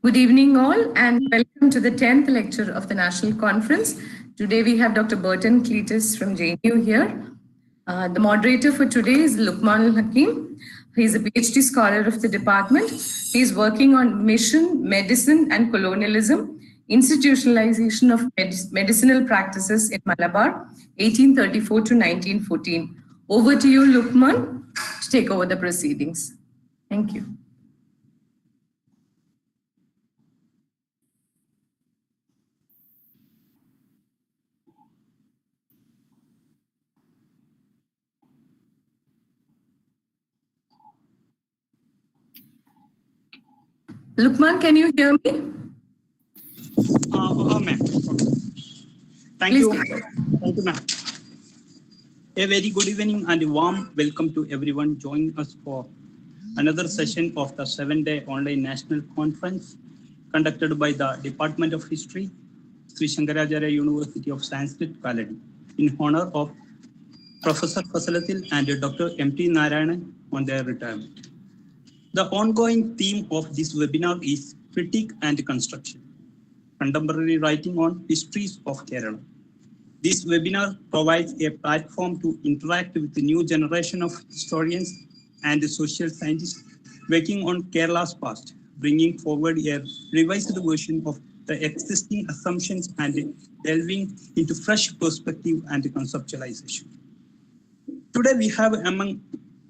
Good evening, all, and welcome to the 10th lecture of the National Conference. Today we have Dr. Burton Cleetus from JNU here. The moderator for today is Luqman al-Hakim. He is a PhD scholar of the department. He is working on mission, medicine, and colonialism, institutionalization of medicinal practices in Malabar, 1834 to 1914. Over to you, Luqman, to take over the proceedings. Thank you. Luqman, can you hear me? Ma'am. Thank you. Thank you, ma'am. A very good evening and a warm welcome to everyone joining us for another session of the 7-day online national conference conducted by the Department of History, Sri Shankaracharya University of Sanskrit College, in honor of Professor Paslithil and Dr. M.T. Narayanan on their retirement. The ongoing theme of this webinar is Critique and Construction, Contemporary Writing on Histories of Keralam. This webinar provides a platform to interact with the new generation of historians and social scientists working on Kerala's past, bringing forward a revised version of the existing assumptions and delving into fresh perspective and conceptualization. Today we have among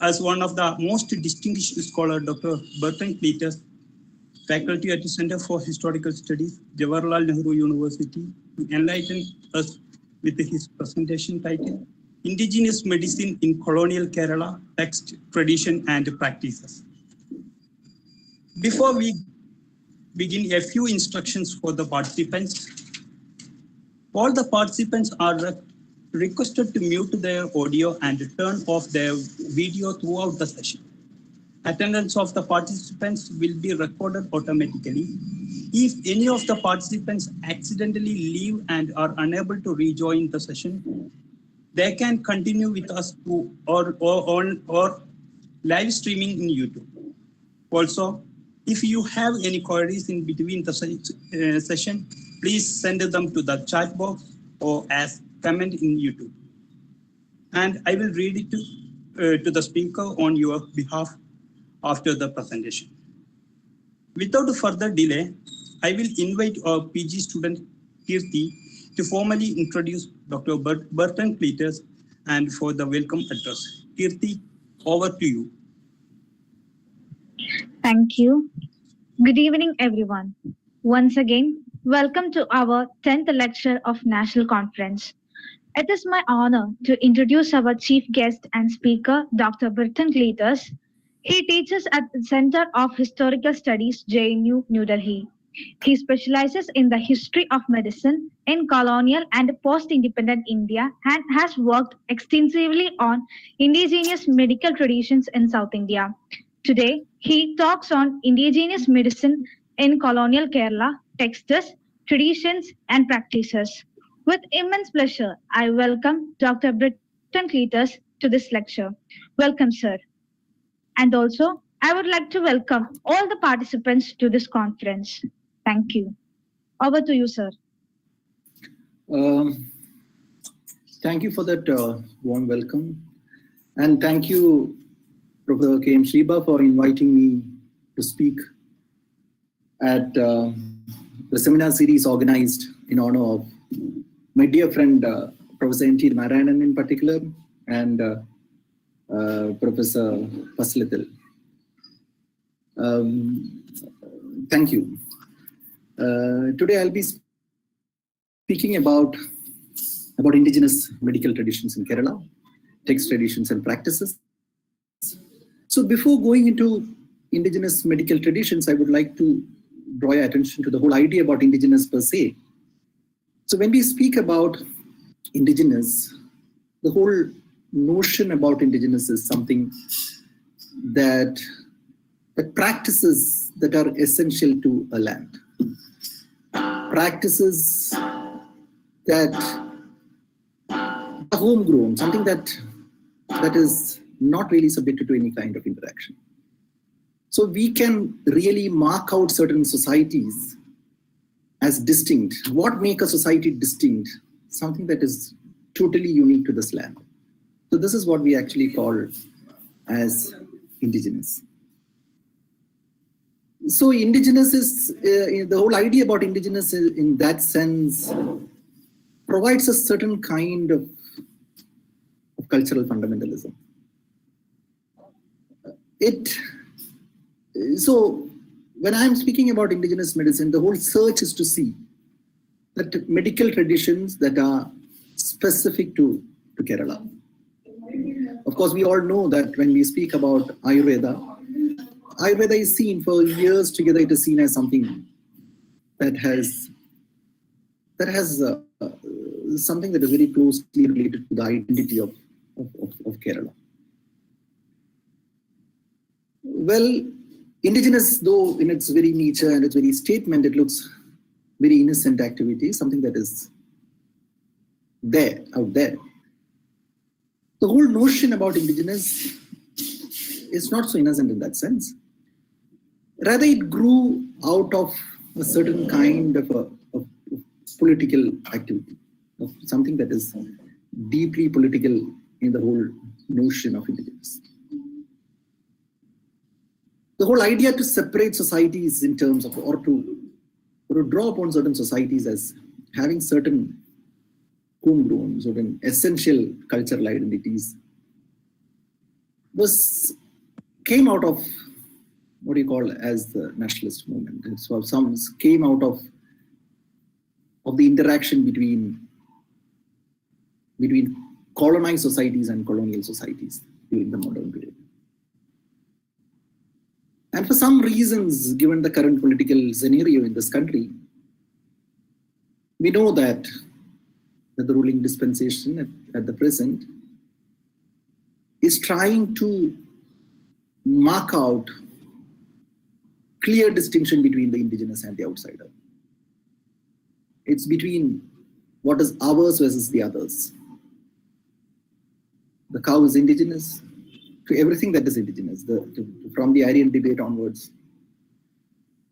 as one of the most distinguished scholars, Dr. Burton Cleetus, faculty at the Center for Historical Studies, Jawaharlal Nehru University, to enlighten us with his presentation titled, Indigenous Medicine in Colonial Kerala, Text, Tradition and Practices. Before we begin, a few instructions for the participants. All the participants are requested to mute their audio and turn off their video throughout the session. Attendance of the participants will be recorded automatically. If any of the participants accidentally leave and are unable to rejoin the session, they can continue with us or live streaming in YouTube. Also, if you have any queries in between the session, please send them to the chat box or as comment in YouTube. And I will read it to the speaker on your behalf after the presentation. Without further delay, I will invite our PG student Kirti to formally introduce Dr. Burton Cleetus and for the welcome address. Kirti, over to you. Thank you. Good evening, everyone. Once again, welcome to our 10th lecture of National Conference. It is my honor to introduce our chief guest and speaker, Dr. Burton Cleetus. He teaches at the Center of Historical Studies, JNU, New Delhi. He specializes in the history of medicine in colonial and post-independent India and has worked extensively on indigenous medical traditions in South India. Today, he talks on indigenous medicine in colonial Kerala, texts, traditions, and practices. With immense pleasure, I welcome Dr. Burton Cleetus to this lecture. Welcome, sir. And also, I would like to welcome all the participants to this conference. Thank you. Over to you, sir. Thank you for that warm welcome. And thank you, Professor K.M. Shriba, for inviting me to speak at the seminar series organized in honor of my dear friend, Professor M.T. Narayanan in particular, and Professor Paslithil. Thank you. Today I'll be speaking about indigenous medical traditions in Kerala, text traditions and practices. So before going into indigenous medical traditions, I would like to draw your attention to the whole idea about indigenous per se. So when we speak about indigenous, the whole notion about indigenous is something that practices that are essential to a land. Practices that are homegrown, something that is not really subjected to any kind of interaction. So we can really mark out certain societies as distinct. What makes a society distinct? Something that is totally unique to this land. So this is what we actually call as indigenous. So indigenous is, the whole idea about indigenous is, in that sense, provides a certain kind of cultural fundamentalism. So when I'm speaking about indigenous medicine, the whole search is to see that medical traditions that are specific to Kerala. Of course, we all know that when we speak about Ayurveda is seen for years together, it is seen as something that has something that is very closely related to the identity of Kerala. Well, indigenous, though in its very nature and its very statement, it looks very innocent activity, something that is there, out there. The whole notion about indigenous is not so innocent in that sense. Rather, it grew out of a certain kind of political activity, of something that is deeply political in the whole notion of indigenous. The whole idea to separate societies in terms of, or to draw upon certain societies as having certain homegrown, certain essential cultural identities, came out of what you call as the nationalist movement. And so some came out of the interaction between colonized societies and colonial societies during the modern period. And for some reasons, given the current political scenario in this country, we know that the ruling dispensation at the present is trying to mark out clear distinction between the indigenous and the outsider. It's between what is ours versus the others. The cow is indigenous to everything that is indigenous, from the Aryan debate onwards.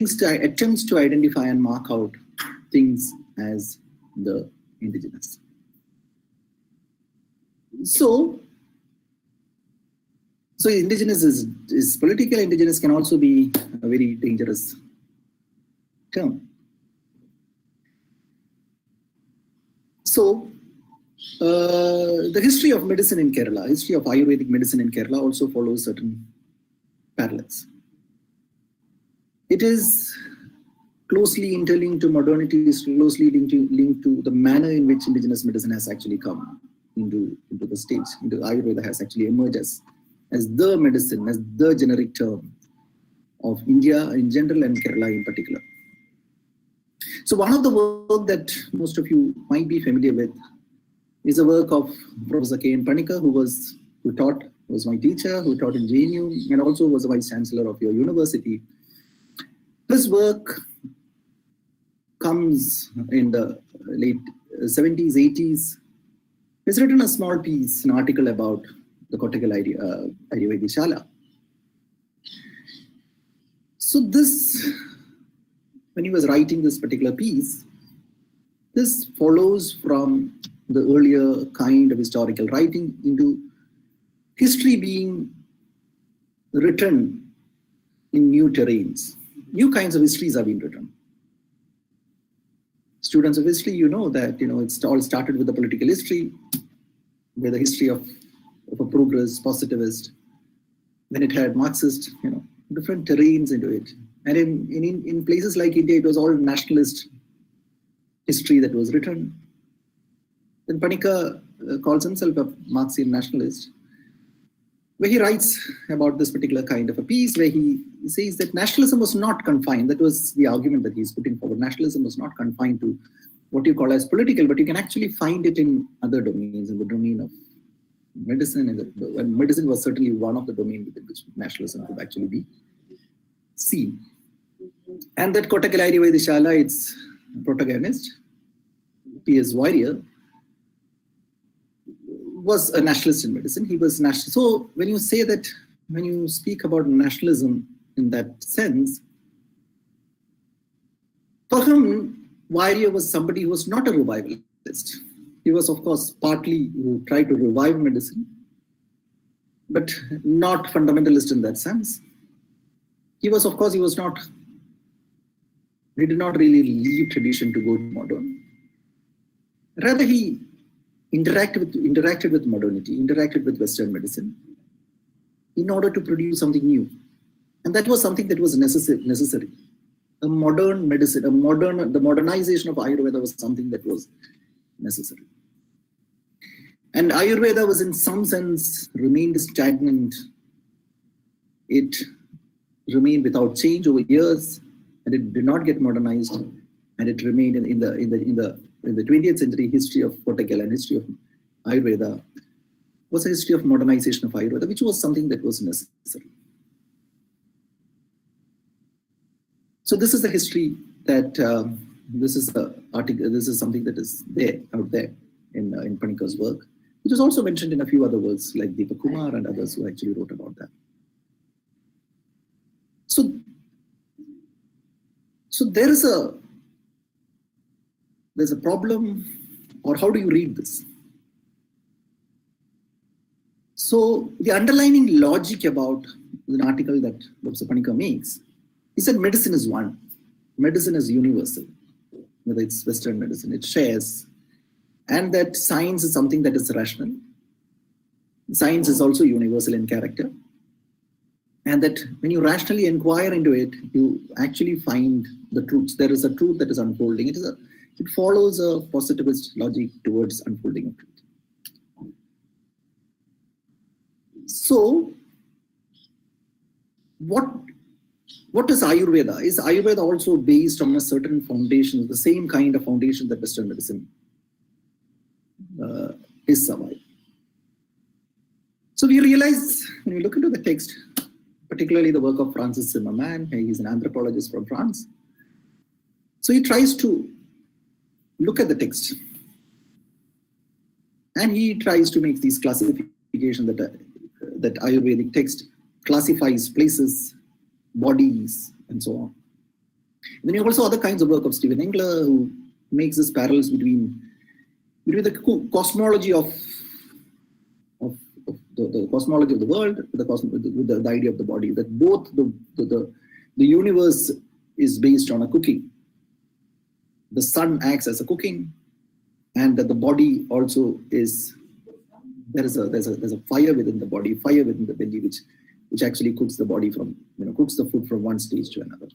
Attempts to identify and mark out things as the indigenous. So indigenous is political. Indigenous can also be a very dangerous term. So the history of medicine in Kerala, history of Ayurvedic medicine in Kerala also follows certain parallels. It is closely interlinked to modernity, is closely linked to the manner in which indigenous medicine has actually come into the stage. Ayurveda has actually emerged as the medicine, as the generic term of India in general and Kerala in particular. So one of the work that most of you might be familiar with is a work of Professor K. N. Panikar, who was my teacher, who taught in JNU, and also was the Vice Chancellor of your university. His work comes in the late 70s, 80s. He's written a small piece, an article about the Kottakkal Ayurvedishala. So this, when he was writing this particular piece, this follows from the earlier kind of historical writing into history being written in new terrains. New kinds of histories have been written. Students of history, you know that it's all started with the political history, with the history of a progress, positivist. Then it had Marxist, different terrains into it. And in places like India, it was all nationalist history that was written. Then Panikar calls himself a Marxian nationalist, where he writes about this particular kind of a piece where he says that nationalism was not confined. That was the argument that he's putting forward. Nationalism was not confined to what you call as political, but you can actually find it in other domains, in the domain of medicine. And medicine was certainly one of the domains within which nationalism could actually be seen. And that Kottakkal Ayurvedishala, its protagonist, P.S. Warrior, was a nationalist in medicine. He was national. So when you say that, when you speak about nationalism in that sense. For him, Vairya was somebody who was not a revivalist. He was, of course, partly who tried to revive medicine, but not fundamentalist in that sense. He was, of course, he did not really leave tradition to go to modern. Rather, he interacted with modernity, interacted with Western medicine in order to produce something new. And that was something that was necessary. A modern medicine, the modernization of Ayurveda was something that was necessary. And Ayurveda was in some sense remained stagnant. It remained without change over years, and it did not get modernized, and it remained in the 20th century history of Kottakkal and history of Ayurveda was a history of modernization of Ayurveda, which was something that was necessary. So this is the history that this is the article. This is something that is out there in Panikar's work, which was also mentioned in a few other works like Deepak Kumar and others who actually wrote about that. So there's a problem, or how do you read this? So the underlying logic about an article that Dr. Panikar makes is that medicine is one. Medicine is universal, whether it's Western medicine, it shares, and that science is something that is rational. Science is also universal in character, and that when you rationally inquire into it, you actually find the truths. There is a truth that is unfolding. It follows a positivist logic towards unfolding of truth. So, what is Ayurveda? Is Ayurveda also based on a certain foundation, the same kind of foundation that Western medicine is survived? So we realize when we look into the text, particularly the work of Francis Zimmermann, he's an anthropologist from France. So he tries to look at the text, and he tries to make these classifications that Ayurvedic text classifies places, bodies, and so on. Then you have also other kinds of work of Stephen Engler, who makes these parallels between the cosmology of the cosmology of the world with the idea of the body, that both the universe is based on a cooking. The sun acts as a cooking, and that the body also is, there's a fire within the body, fire within the belly, which actually cooks the body cooks the food from one stage to another.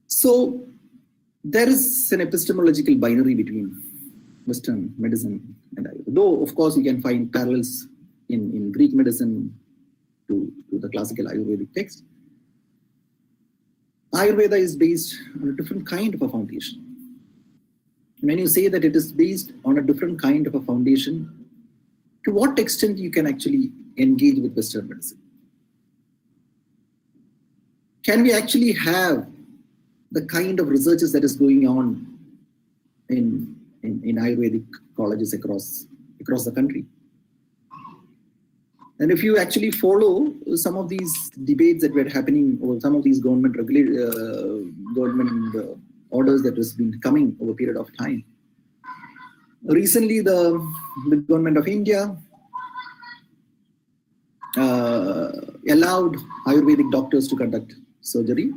So there is an epistemological binary between Western medicine and Ayurveda. Though, of course, you can find parallels in Greek medicine to the classical Ayurvedic text. Ayurveda is based on a different kind of a foundation. When you say that it is based on a different kind of a foundation, to what extent you can actually engage with Western medicine? Can we actually have the kind of researches that is going on in Ayurvedic colleges across the country? And if you actually follow some of these debates that were happening, or some of these government orders that has been coming over a period of time. Recently, the government of India allowed Ayurvedic doctors to conduct surgery.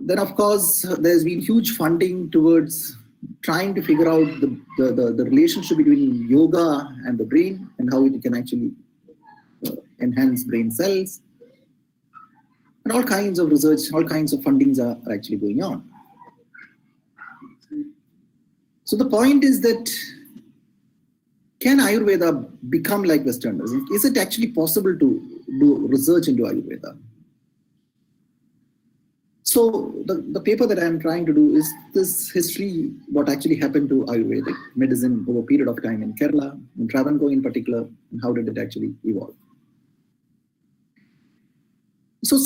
Then, of course, there's been huge funding towards trying to figure out the relationship between yoga and the brain, and how it can actually enhance brain cells. And all kinds of research, all kinds of fundings are actually going on. So the point is that, can Ayurveda become like Western medicine? Is it actually possible to do research into Ayurveda? So the paper that I'm trying to do is this history, what actually happened to Ayurvedic medicine over a period of time in Kerala, in Travancore in particular, and how did it actually evolve. So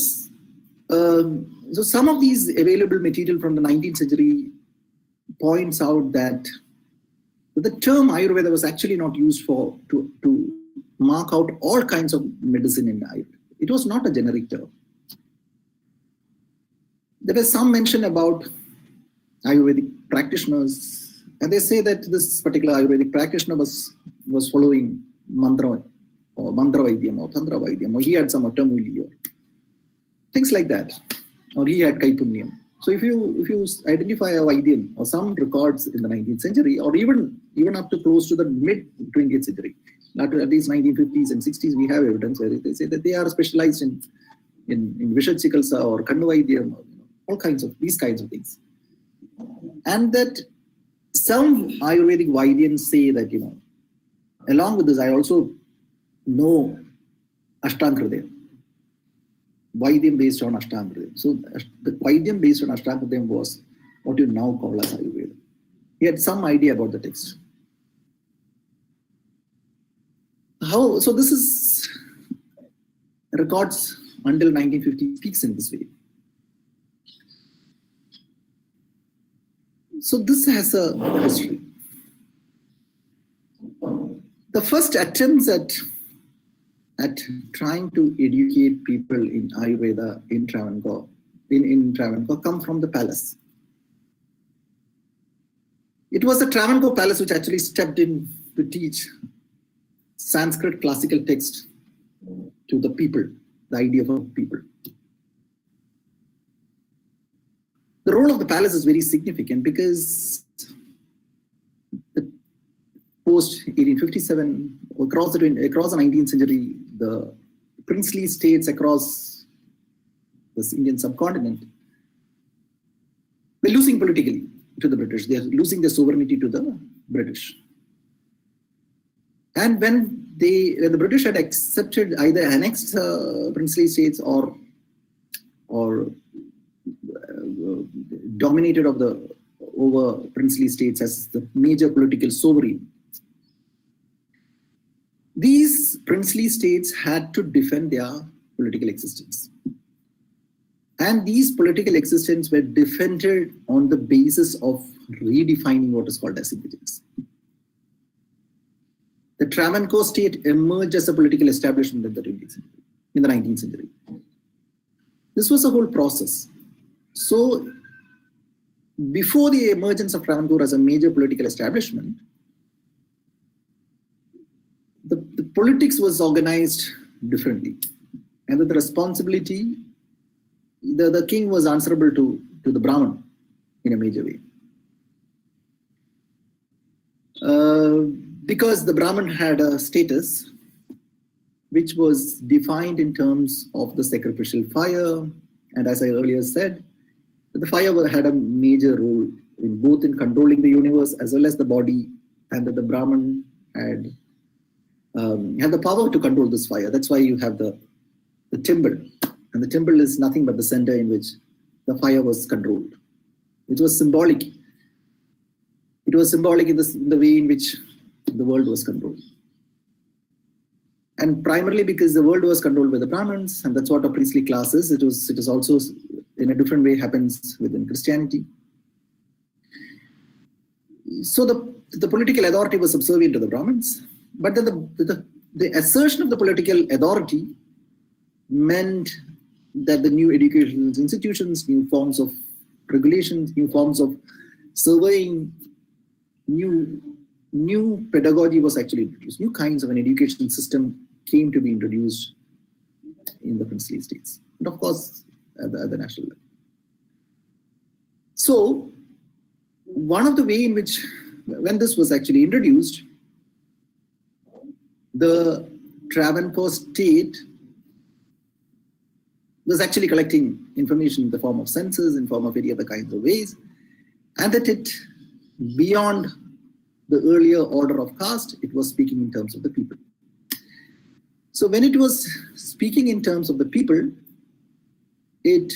some of these available material from the 19th century points out that the term Ayurveda was actually not used to mark out all kinds of medicine in Ayurveda. It was not a generic term. There was some mention about Ayurvedic practitioners, and they say that this particular Ayurvedic practitioner was following mantra or mantra vaidyam or tantra vaidyam, or he had some atamuli or things like that, or he had kaipunyam. So if you identify a Vaidyan or some records in the 19th century, or even up to close to the mid 20th century, at least 1950s and 60s, we have evidence where they say that they are specialized in Vishad Chikalsa or Kandu Vaidyam, all kinds of these kinds of things. And that some Ayurvedic Vaidyans say that, along with this, I also know Ashtankradaya. Vaidyam based on Ashtankradaya. So the Vaidyam based on Ashtankradaya was what you now call as Ayurveda. He had some idea about the text. So this is records until 1950 speaks in this way. So this has a history. The first attempts at trying to educate people in Ayurveda in Travancore come from the palace. It was the Travancore palace which actually stepped in to teach Sanskrit classical text to the people, the idea of people. The role of the palace is very significant because post 1857, across the 19th century, the princely states across this Indian subcontinent were losing politically to the British. They are losing their sovereignty to the British. And when the British had accepted, either annexed princely states or dominated over princely states as the major political sovereign, these princely states had to defend their political existence. And these political existence were defended on the basis of redefining what is called as indigenous. The Travancore state emerged as a political establishment in the 19th century. This was a whole process. So before the emergence of Travancore as a major political establishment, the politics was organized differently. And that the responsibility, the king was answerable to the Brahman in a major way. Because the Brahman had a status which was defined in terms of the sacrificial fire. And as I earlier said, the fire had a major role in both in controlling the universe as well as the body, and that the Brahman had the power to control this fire. That's why you have the timber. And the timber is nothing but the center in which the fire was controlled. It was symbolic. It was symbolic in the way in which the world was controlled. And primarily because the world was controlled by the Brahmins, and that's what a priestly class is. It is also in a different way happens within Christianity. So the political authority was subservient to the Brahmins, but then the assertion of the political authority meant that the new educational institutions, new forms of regulations, new forms of surveying, new pedagogy was actually introduced. New kinds of an education system came to be introduced in the princely states, and of course at the national level. So one of the way in which, when this was actually introduced, the Travancore state was actually collecting information in the form of census, in form of any other kinds of ways, and that it, beyond the earlier order of caste, it was speaking in terms of the people. So when it was speaking in terms of the people, it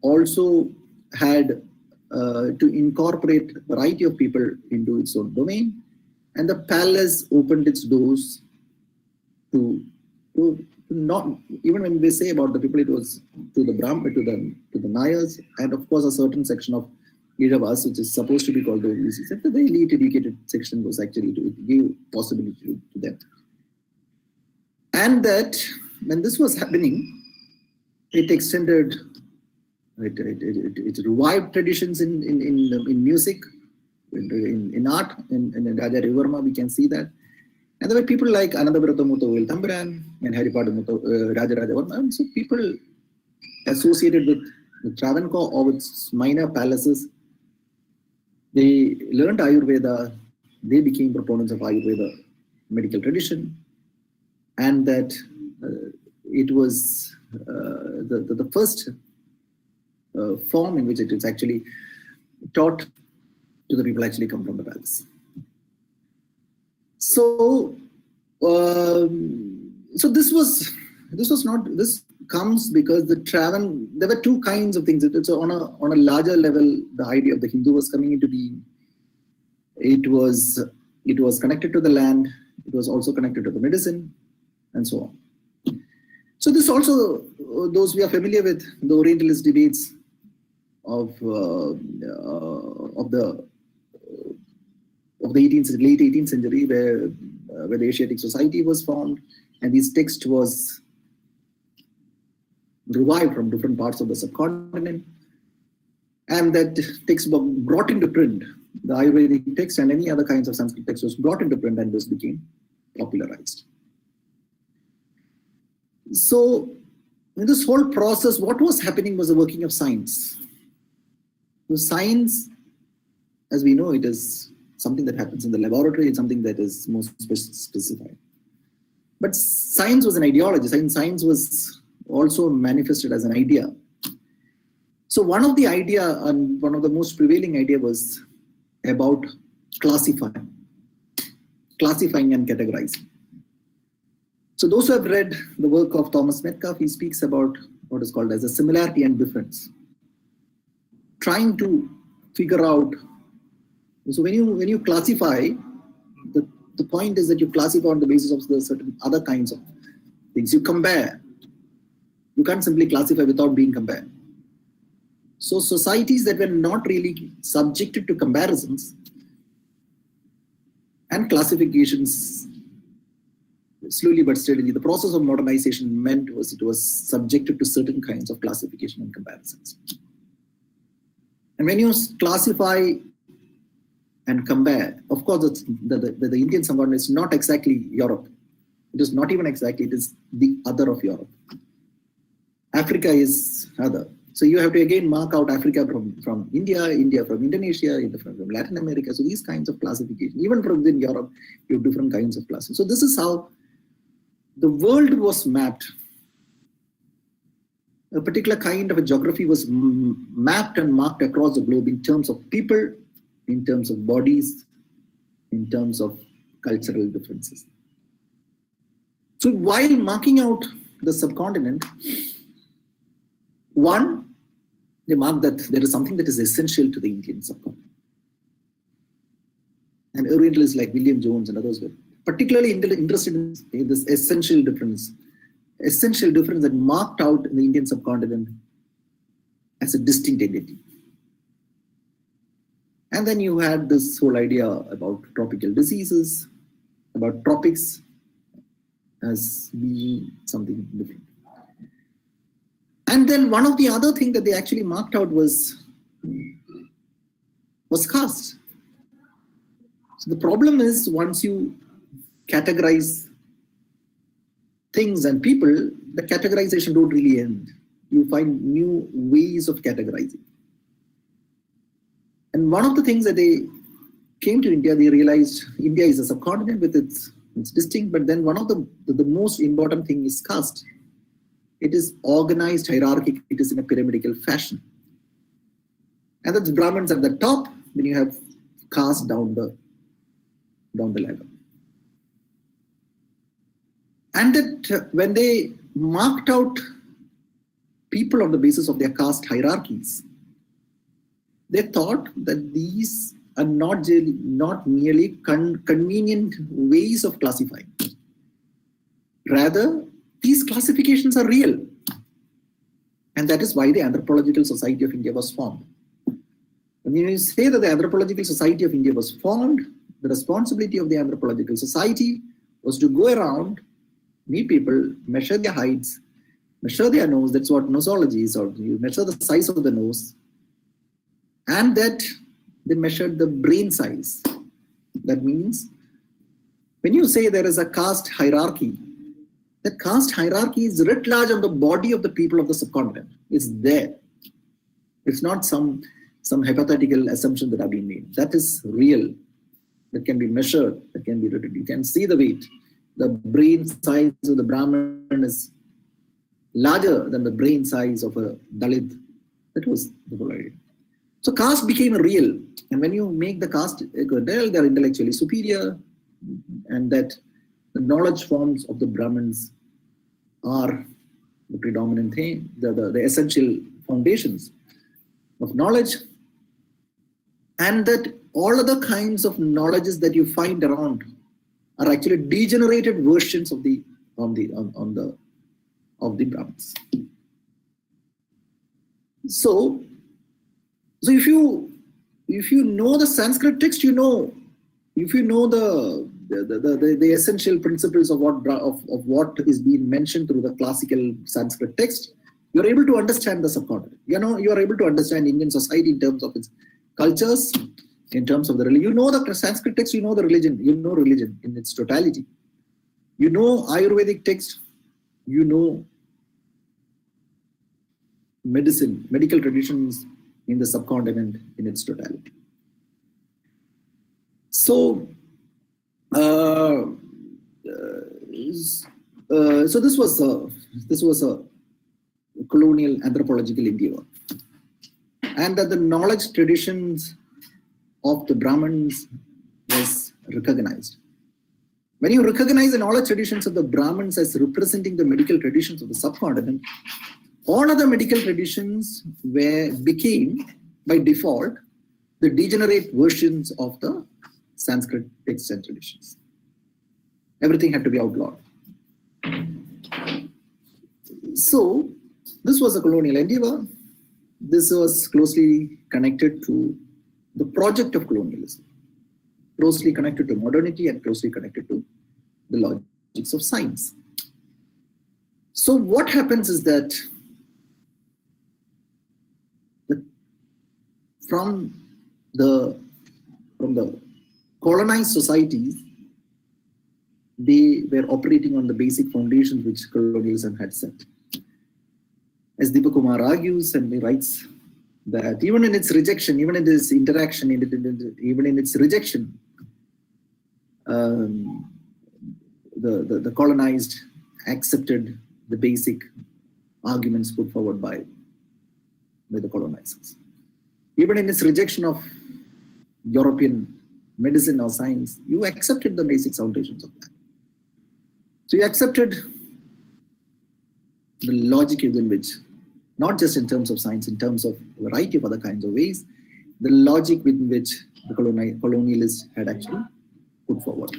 also had to incorporate a variety of people into its own domain, and the palace opened its doors to not, even when they say about the people, it was to the Brahmin, to the Nayars, and of course a certain section of Iravas, which is supposed to be called the OBCs. The elite educated section was actually to give possibility to them. And that when this was happening, it extended, it revived traditions in music, in art, in Raja Ravivarma, we can see that. And there were people like Anandabrata Muthu Tamburan and Haripadu Muthu Raja Varma. And so people associated with Travancore or with minor palaces, they learned Ayurveda, they became proponents of Ayurveda medical tradition, and that it was the first form in which it is actually taught to the people actually come from the palace. So, this comes because there were two kinds of things. It's on a larger level, the idea of the Hindu was coming into being. It was connected to the land. It was also connected to the medicine, and so on. So this also, those we are familiar with the Orientalist debates of the late 18th century, where the Asiatic Society was formed, and this text was revived from different parts of the subcontinent, and that text was brought into print. The Ayurvedic text and any other kinds of Sanskrit text was brought into print, and this became popularized. So in this whole process, what was happening was the working of science. So science, as we know, it is something that happens in the laboratory. It's something that is more specified. But science was an ideology. Science was also manifested as an idea. So one of the most prevailing idea was about classifying and categorizing. So those who have read the work of Thomas Metcalfe, he speaks about what is called as a similarity and difference. Trying to figure out, so when you classify, the point is that you classify on the basis of the certain other kinds of things. You compare. You can't simply classify without being compared. So societies that were not really subjected to comparisons and classifications, slowly but steadily, the process of modernization meant it was subjected to certain kinds of classification and comparisons. And when you classify and compare, of course, the Indian subcontinent is not exactly Europe. It is not even exactly, it is the other of Europe. Africa is other. So you have to again mark out Africa from India, India from Indonesia, India from Latin America. So these kinds of classification, even from within Europe, you have different kinds of classes. So this is how the world was mapped. A particular kind of a geography was mapped and marked across the globe in terms of people, in terms of bodies, in terms of cultural differences. So while marking out the subcontinent, one, they mark that there is something that is essential to the Indian subcontinent. And Orientalists like William Jones and others were particularly interested in this essential difference that marked out in the Indian subcontinent as a distinct entity. And then you had this whole idea about tropical diseases, about tropics as being something different. And then one of the other things that they actually marked out was caste. So the problem is, once you categorize things and people, the categorization don't really end. You find new ways of categorizing. And one of the things that they came to India, they realized India is a subcontinent with its distinct, but then one of the most important thing is caste. It is organized hierarchical, it is in a pyramidal fashion. And that's Brahmins at the top, then you have caste down the ladder. And that when they marked out people on the basis of their caste hierarchies, they thought that these are not merely convenient ways of classifying. Rather, these classifications are real. And that is why the Anthropological Society of India was formed. When you say that the Anthropological Society of India was formed, the responsibility of the Anthropological Society was to go around meet people, measure their heights, measure their nose. That's what nosology is. Or you measure the size of the nose, and that they measured the brain size. That means when you say there is a caste hierarchy, that caste hierarchy is writ large on the body of the people of the subcontinent. It's there. It's not some hypothetical assumption that have been made. That is real. That can be measured. That can be written. You can see the weight. The brain size of the Brahmin is larger than the brain size of a Dalit. That was the whole idea. So caste became real. And when you make the caste, they're intellectually superior, and that the knowledge forms of the Brahmins are the predominant thing, the essential foundations of knowledge, and that all other kinds of knowledges that you find around are actually degenerated versions of the Brahmins. So if you know the Sanskrit text, if you know the essential principles of what is being mentioned through the classical Sanskrit text, you're able to understand the subcontinent. You are able to understand Indian society in terms of its cultures, in terms of the religion. You know the Sanskrit text, you know the religion, religion in its totality. You know Ayurvedic text, you know medicine, medical traditions in the subcontinent in its totality. So, so this was a colonial anthropological endeavor, and that the knowledge traditions of the Brahmins was recognized. When you recognize the knowledge traditions of the Brahmins as representing the medical traditions of the subcontinent, all other medical traditions became, by default, the degenerate versions of the Sanskrit texts and traditions. Everything had to be outlawed. So, this was a colonial endeavor. This was closely connected to the project of colonialism, closely connected to modernity and closely connected to the logics of science. So what happens is that from the colonized societies, they were operating on the basic foundations which colonialism had set. As Deepak Kumar argues and he writes that even in its rejection, even in its interaction, even in its rejection, the colonized accepted the basic arguments put forward by the colonizers. Even in its rejection of European medicine or science, you accepted the basic foundations of that. So you accepted the logic within which, not just in terms of science, in terms of a variety of other kinds of ways, the logic within which the colonialists had actually put forward.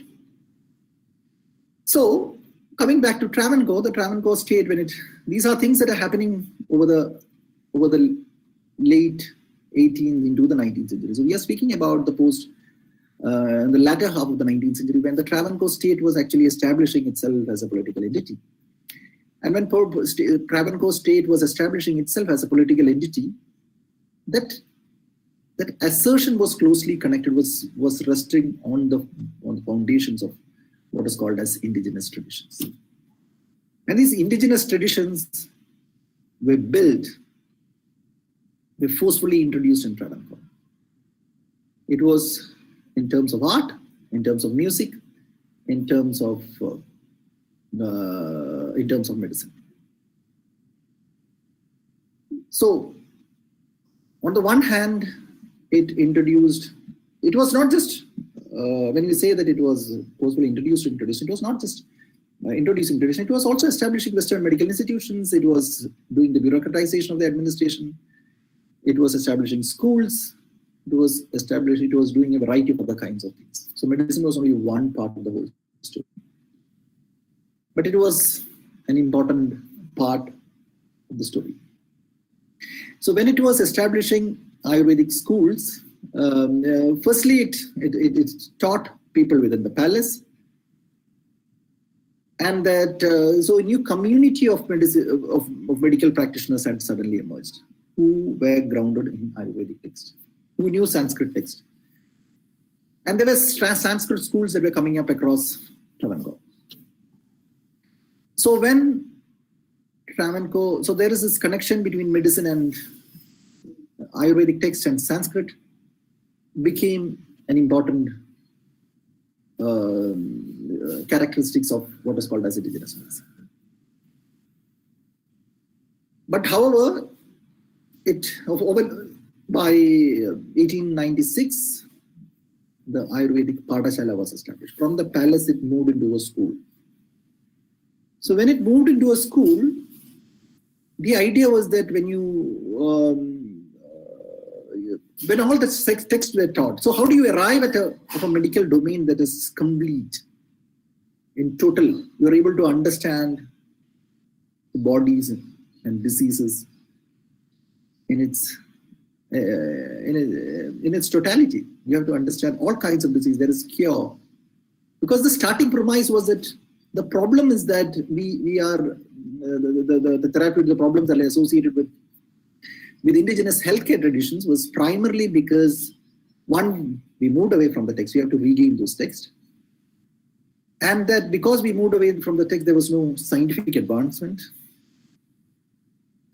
So, coming back to Travancore, the Travancore state, these are things that are happening over the late 18th into the 19th century. So we are speaking about the latter half of the 19th century, when the Travancore state was actually establishing itself as a political entity. And when Travancore state was establishing itself as a political entity, that assertion was closely connected, was resting on the foundations of what is called as indigenous traditions. And these indigenous traditions were forcefully introduced in Travancore. It was in terms of art, in terms of music, in terms of medicine. So, on the one hand, it was not just, when we say that it was forcefully introduced in tradition, it was not just introducing tradition, it was also establishing Western medical institutions, it was doing the bureaucratization of the administration, it was establishing schools, it was doing a variety of other kinds of things. So medicine was only one part of the whole story. But it was an important part of the story. So when it was establishing Ayurvedic schools, firstly, it taught people within the palace. And that so a new community of medicine of medical practitioners had suddenly emerged, who were grounded in Ayurvedic text, who knew Sanskrit text. And there were Sanskrit schools that were coming up across Travancore. So when Travancore, so there is this connection between medicine and Ayurvedic text, and Sanskrit became an important characteristics of what is called as indigenous medicine. But however, by 1896, the Ayurvedic Padashala was established. From the palace, it moved into a school. So when it moved into a school, the idea was that when all the texts were taught, so how do you arrive at a medical domain that is complete, in total? You are able to understand the bodies and diseases in its totality. You have to understand all kinds of disease. There is cure, because the starting premise was that the problem is that we are the therapy, the problems that are associated with indigenous healthcare traditions was primarily because, one, we moved away from the text. We have to regain those texts. And that because we moved away from the text, there was no scientific advancement.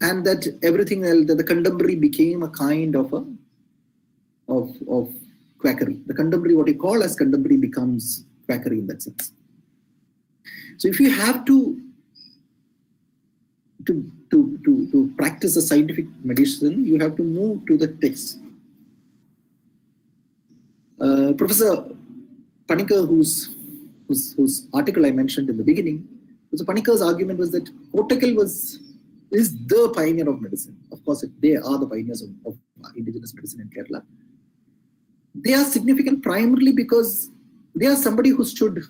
And that everything else, that the contemporary became a kind of quackery. The contemporary, what you call as contemporary, becomes quackery in that sense. So if you have to practice a scientific medicine, you have to move to the text. Professor Panikkar, whose article I mentioned in the beginning, so Panikkar's argument was that Kottakkal is the pioneer of medicine. Of course, they are the pioneers of indigenous medicine in Kerala. They are significant primarily because they are somebody who stood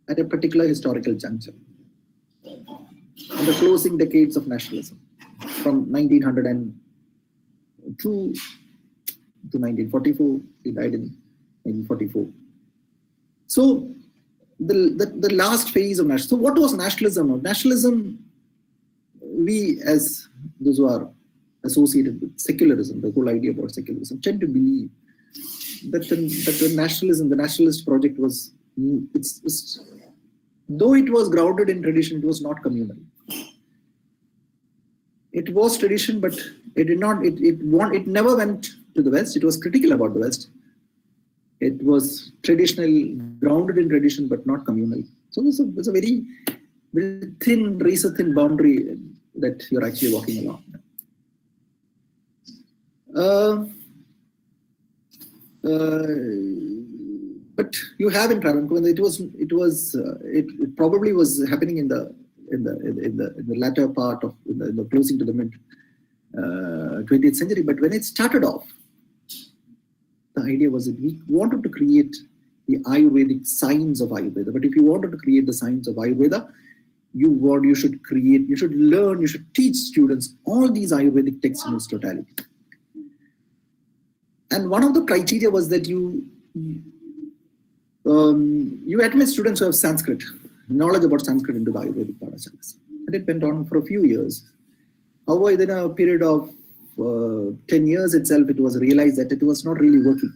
at a particular historical juncture in the closing decades of nationalism, from 1902 to 1944. He died in 1944. So the last phase of nationalism. So what was nationalism? Nationalism, we as those who are associated with secularism, the whole idea about secularism, tend to believe that the nationalism, the nationalist project was, though it was grounded in tradition, it was not communal. It was tradition, but it did not. It never went to the West. It was critical about the West. It was traditional, grounded in tradition, but not communal. So it's a very, very thin, razor thin boundary that you're actually walking along. But you have in Travancore, it probably was happening in the latter part of the closing to the mid 20th century. But when it started off, the idea was that we wanted to create the Ayurvedic science of Ayurveda. But if you wanted to create the science of Ayurveda, you should learn, you should teach students all these Ayurvedic texts in its totality. And one of the criteria was that you admit students who have Sanskrit, knowledge about Sanskrit, into the Ayurvedic Padashalas. And it went on for a few years. However, within a period of 10 years itself, it was realized that it was not really working.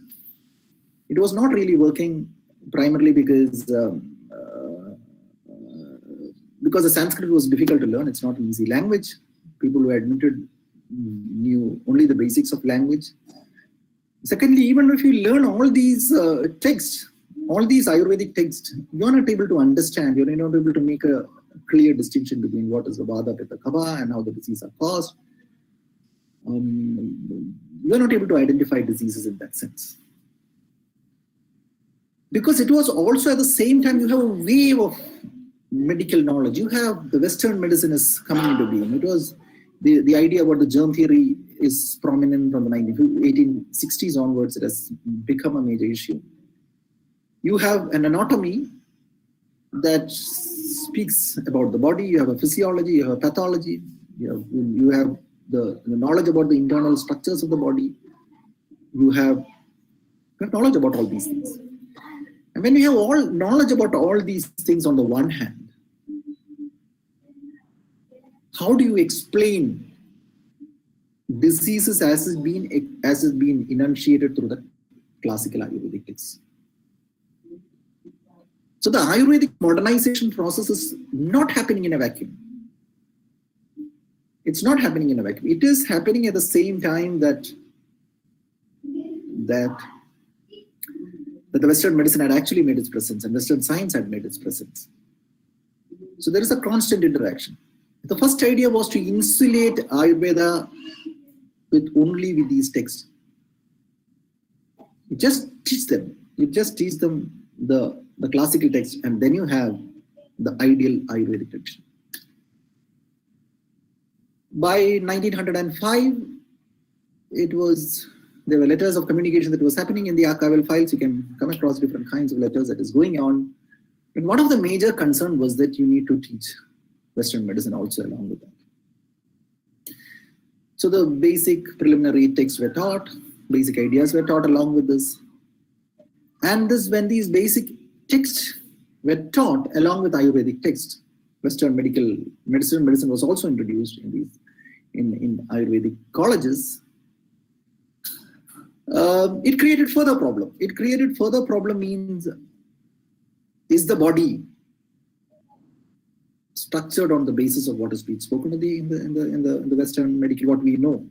It was not really working primarily because the Sanskrit was difficult to learn. It's not an easy language. People who admitted knew only the basics of language. Secondly, even if you learn all these texts, all these Ayurvedic texts, you're not able to understand, you're not able to make a clear distinction between what is the Vata, Pitta, Kapha and how the diseases are caused. You're not able to identify diseases in that sense. Because it was also at the same time, you have a wave of medical knowledge. You have the Western medicine is coming into being. It was the idea about the germ theory is prominent from the 1860s onwards. It has become a major issue. You have an anatomy that speaks about the body. You have a physiology, you have a pathology. You have the knowledge about the internal structures of the body. You have knowledge about all these things. And when you have all knowledge about all these things on the one hand, how do you explain diseases as is being enunciated through the classical Ayurvedic texts? So the Ayurvedic modernization process is not happening in a vacuum. It's not happening in a vacuum. It is happening at the same time that the Western medicine had actually made its presence and Western science had made its presence. So there is a constant interaction. The first idea was to insulate Ayurveda only with these texts. You just teach them. You just teach them the classical text, and then you have the ideal Ayurvedic tradition. By 1905, there were letters of communication that was happening in the archival files. You can come across different kinds of letters that is going on. And one of the major concerns was that you need to teach Western medicine also along with that. So the basic preliminary texts were taught, basic ideas were taught along with this. And when these basic texts were taught along with Ayurvedic texts, Western medicine was also introduced in Ayurvedic colleges. It created further problem. It created further problem means, is the body structured on the basis of what is being spoken in the Western medical, what we know,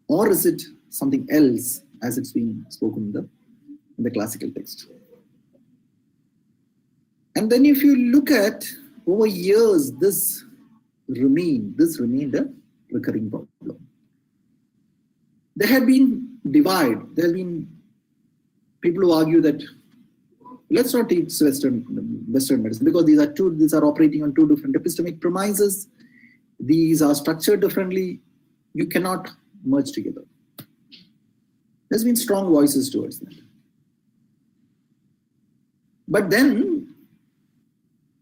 or is it something else as it's being spoken in the classical text? And then if you look at over years, this remained a recurring problem. There have been divide. There have been people who argue that let's not teach Western medicine because these are operating on two different epistemic premises. These are structured differently. You cannot merge together. There's been strong voices towards that. But then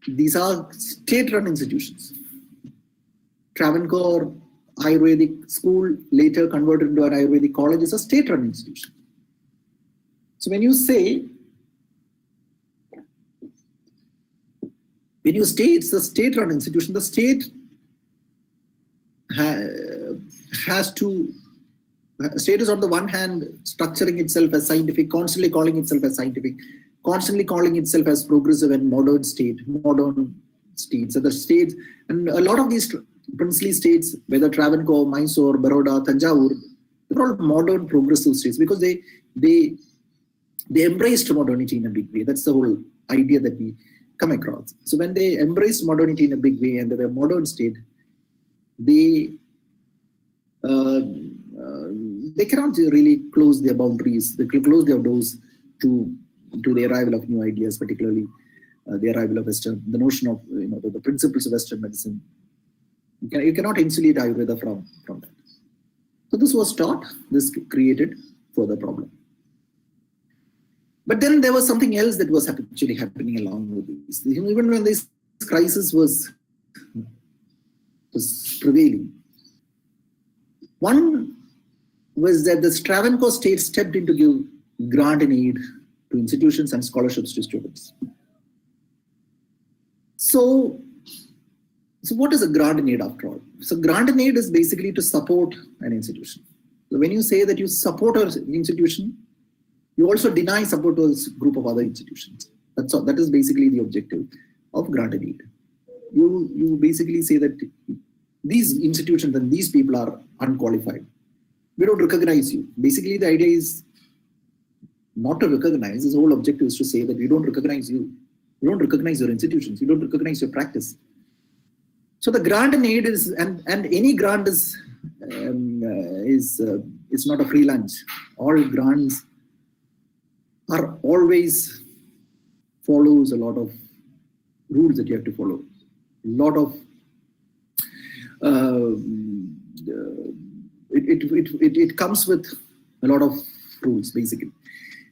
these are state-run institutions. Travancore Ayurvedic School, later converted into an Ayurvedic college, is a state-run institution. So when you say it's a state-run institution, the state state is on the one hand structuring itself as scientific, constantly calling itself as scientific, constantly calling itself as progressive and modern states. So the states, and a lot of these princely states, whether Travancore, Mysore, Baroda, Tanjavur, they're all modern progressive states because they embraced modernity in a big way. That's the whole idea that we come across. So when they embraced modernity in a big way and they were a modern state, they cannot really close their boundaries. They can close their doors to the arrival of new ideas, particularly the arrival of Western, the notion of the principles of Western medicine. You cannot insulate Ayurveda from that. So this was taught. This created further problem. But then there was something else that was actually happening along with this. Even when this crisis was prevailing, one was that the Travancore state stepped in to give grant and aid to institutions and scholarships to students. So what is a grant and aid after all? So grant and aid is basically to support an institution. So when you say that you support an institution, you also deny support to a group of other institutions. That's all. That is basically the objective of grant and aid. You basically say that these institutions and these people are unqualified. We don't recognize you. Basically, the idea is not to recognize. His whole objective is to say that we don't recognize you. We don't recognize your institutions. We don't recognize your practice. So the grant and aid is, and any grant is not a free lunch. All grants are always follows a lot of rules that you have to follow. A lot of it comes with a lot of rules basically.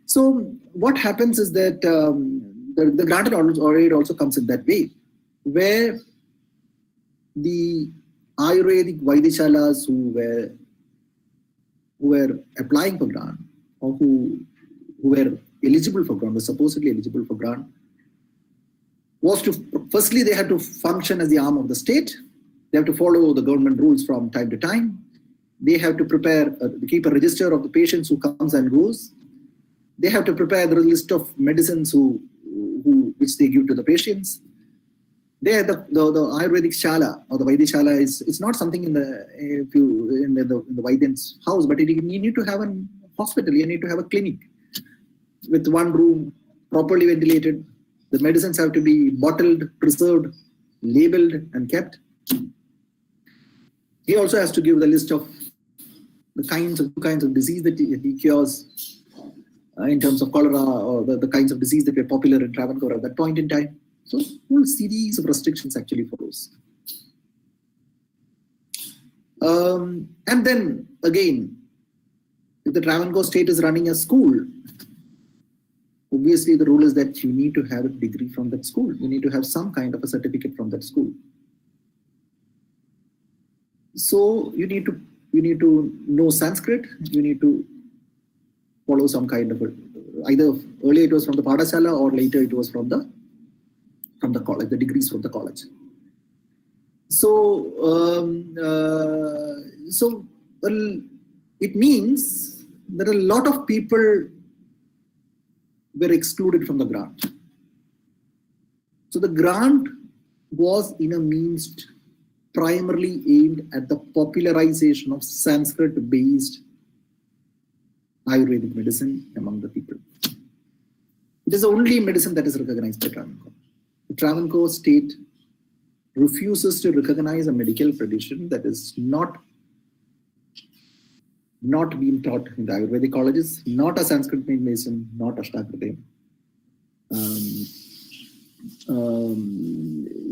So what happens is that the grant and aid also comes in that way, where the Ayurvedic Vaidyasalas who were applying for grant or who were eligible for grant, were supposedly eligible for grant, was to, firstly they had to function as the arm of the state, They have to follow the government rules from time to time. They have to prepare, keep a register of the patients who comes and goes. They have to prepare the list of medicines which they give to the patients. There, the Ayurvedic Shala or the Vaidya Shala it's not something in the Vaidyan's house, but you need to have a hospital. You need to have a clinic with one room, properly ventilated. The medicines have to be bottled, preserved, labeled, and kept. He also has to give the list of the kinds of disease that he cures in terms of cholera or the kinds of disease that were popular in Travancore at that point in time. So a whole series of restrictions actually follows. And then again, if the Travancore state is running a school, obviously the rule is that you need to have a degree from that school. You need to have some kind of a certificate from that school. So you need to know Sanskrit. You need to follow some kind of either earlier it was from the Padashala or later it was from the college, the degrees from the college. So it means that a lot of people were excluded from the grant. So the grant was in a means primarily aimed at the popularization of Sanskrit-based Ayurvedic medicine among the people. It is the only medicine that is recognized by Travancore. The Travancore state refuses to recognize a medical tradition that is not being taught in the Ayurvedic colleges, not a Sanskrit medicine, not Ashtakritam.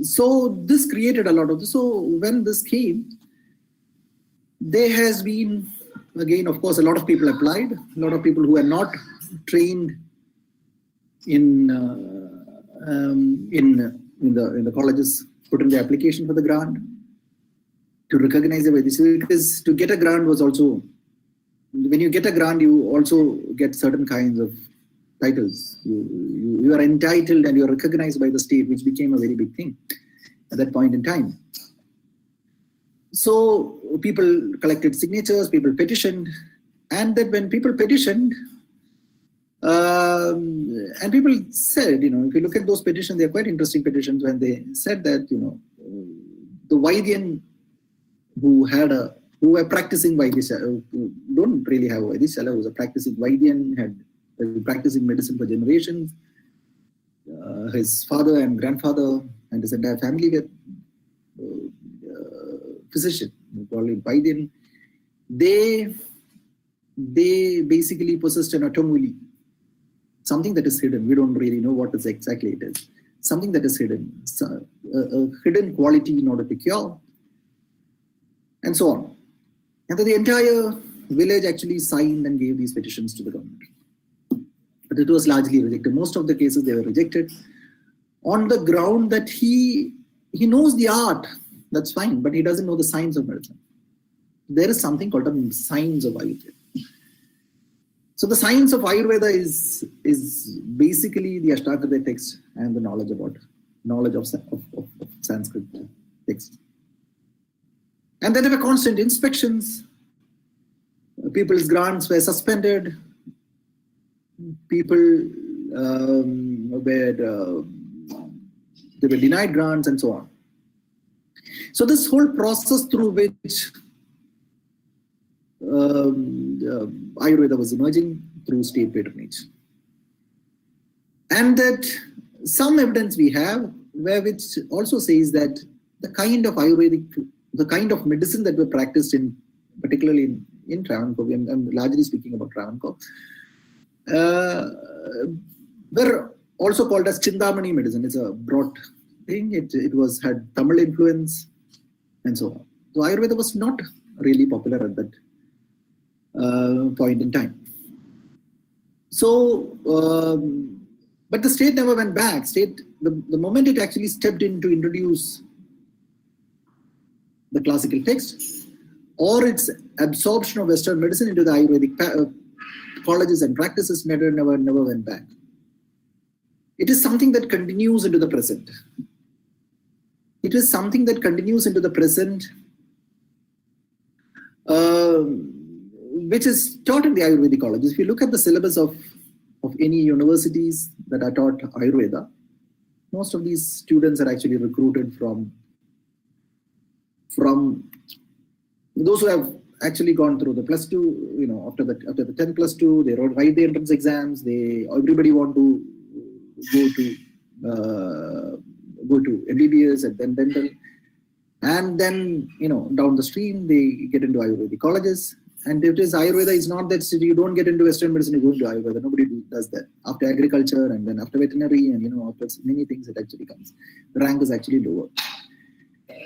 So this created a lot of this. So when this came, there has been, again, of course, a lot of people applied, a lot of people who are not trained in the colleges put in the application for the grant to recognize the Vaidya. Because to get a grant was also, when you get a grant, you also get certain kinds of titles. You are entitled and you are recognized by the state, which became a very big thing at that point in time. So people collected signatures, people petitioned, and that when people petitioned, and people said, if you look at those petitions, they're quite interesting petitions when they said that, the Vaidyan who were practicing Vaidya, who don't really have Vaidya Shala, who was a practicing Vaidyan, had been practicing medicine for generations. His father and grandfather and his entire family were physician, probably Vaidyan. They basically possessed an automuli, something that is hidden. We don't really know what exactly it is. Something that is hidden, a hidden quality in order to cure, and so on. And then the entire village actually signed and gave these petitions to the government. But it was largely rejected. Most of the cases they were rejected on the ground that he knows the art, that's fine, but he doesn't know the science of medicine. There is something called the science of Ayurveda. So the science of Ayurveda is basically the Ashtakritam text and the knowledge of Sanskrit text. And then there were constant inspections. People's grants were suspended. People were denied grants and so on. So this whole process through which Ayurveda was emerging through state patronage. And that some evidence we have which also says that the kind of medicine that were practiced particularly in Travancore, I'm largely speaking about Travancore, were also called as Chindamani medicine. It's a broad thing. It had Tamil influence and so on. So Ayurveda was not really popular at that point in time. So, but the state never went back. The moment it actually stepped in to introduce the classical text or its absorption of Western medicine into the Ayurvedic colleges and practices, never went back. It is something that continues into the present. it is something that continues into the present, which is taught in the Ayurvedic colleges. If you look at the syllabus of any universities that are taught Ayurveda, most of these students are actually recruited from those who have actually gone through the +2, after the 10 +2, they write the entrance exams. Everybody want to go to MBBS and then dental, and then down the stream they get into Ayurvedic colleges. And if it is Ayurveda, it's not that you don't get into Western medicine, you go into Ayurveda. Nobody does that. After agriculture and then after veterinary and after many things, it actually comes. The rank is actually lower.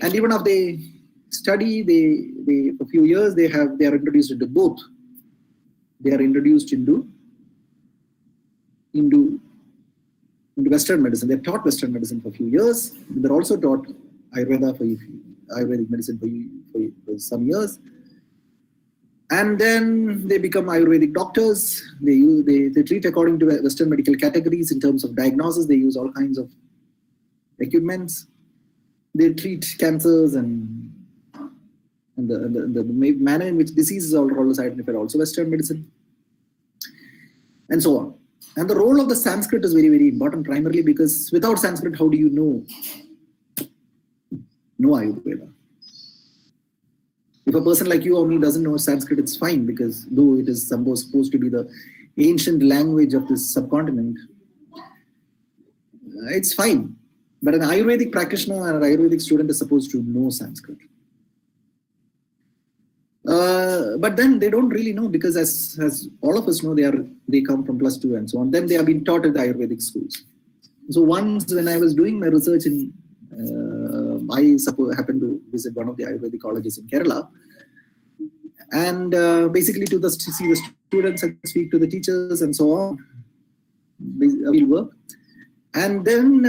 And even if they study, they for a few years they are introduced into both. They are introduced into Western medicine. They're taught Western medicine for a few years. They're also taught Ayurvedic medicine for some years. And then they become Ayurvedic doctors. They treat according to Western medical categories in terms of diagnosis. They use all kinds of equipments. They treat cancers and the manner in which diseases are also identified, also Western medicine, and so on. And the role of the Sanskrit is very, very important, primarily because without Sanskrit, how do you know Ayurveda? If a person like you or me doesn't know Sanskrit, it's fine, because though it is supposed to be the ancient language of this subcontinent, it's fine. But an Ayurvedic practitioner and an Ayurvedic student is supposed to know Sanskrit. But then they don't really know, because as all of us know, they come from +2 and so on. Then they have been taught at the Ayurvedic schools. So once when I was doing my research I happened to visit one of the Ayurvedic colleges in Kerala, and basically to see the students and speak to the teachers and so on, field work. And then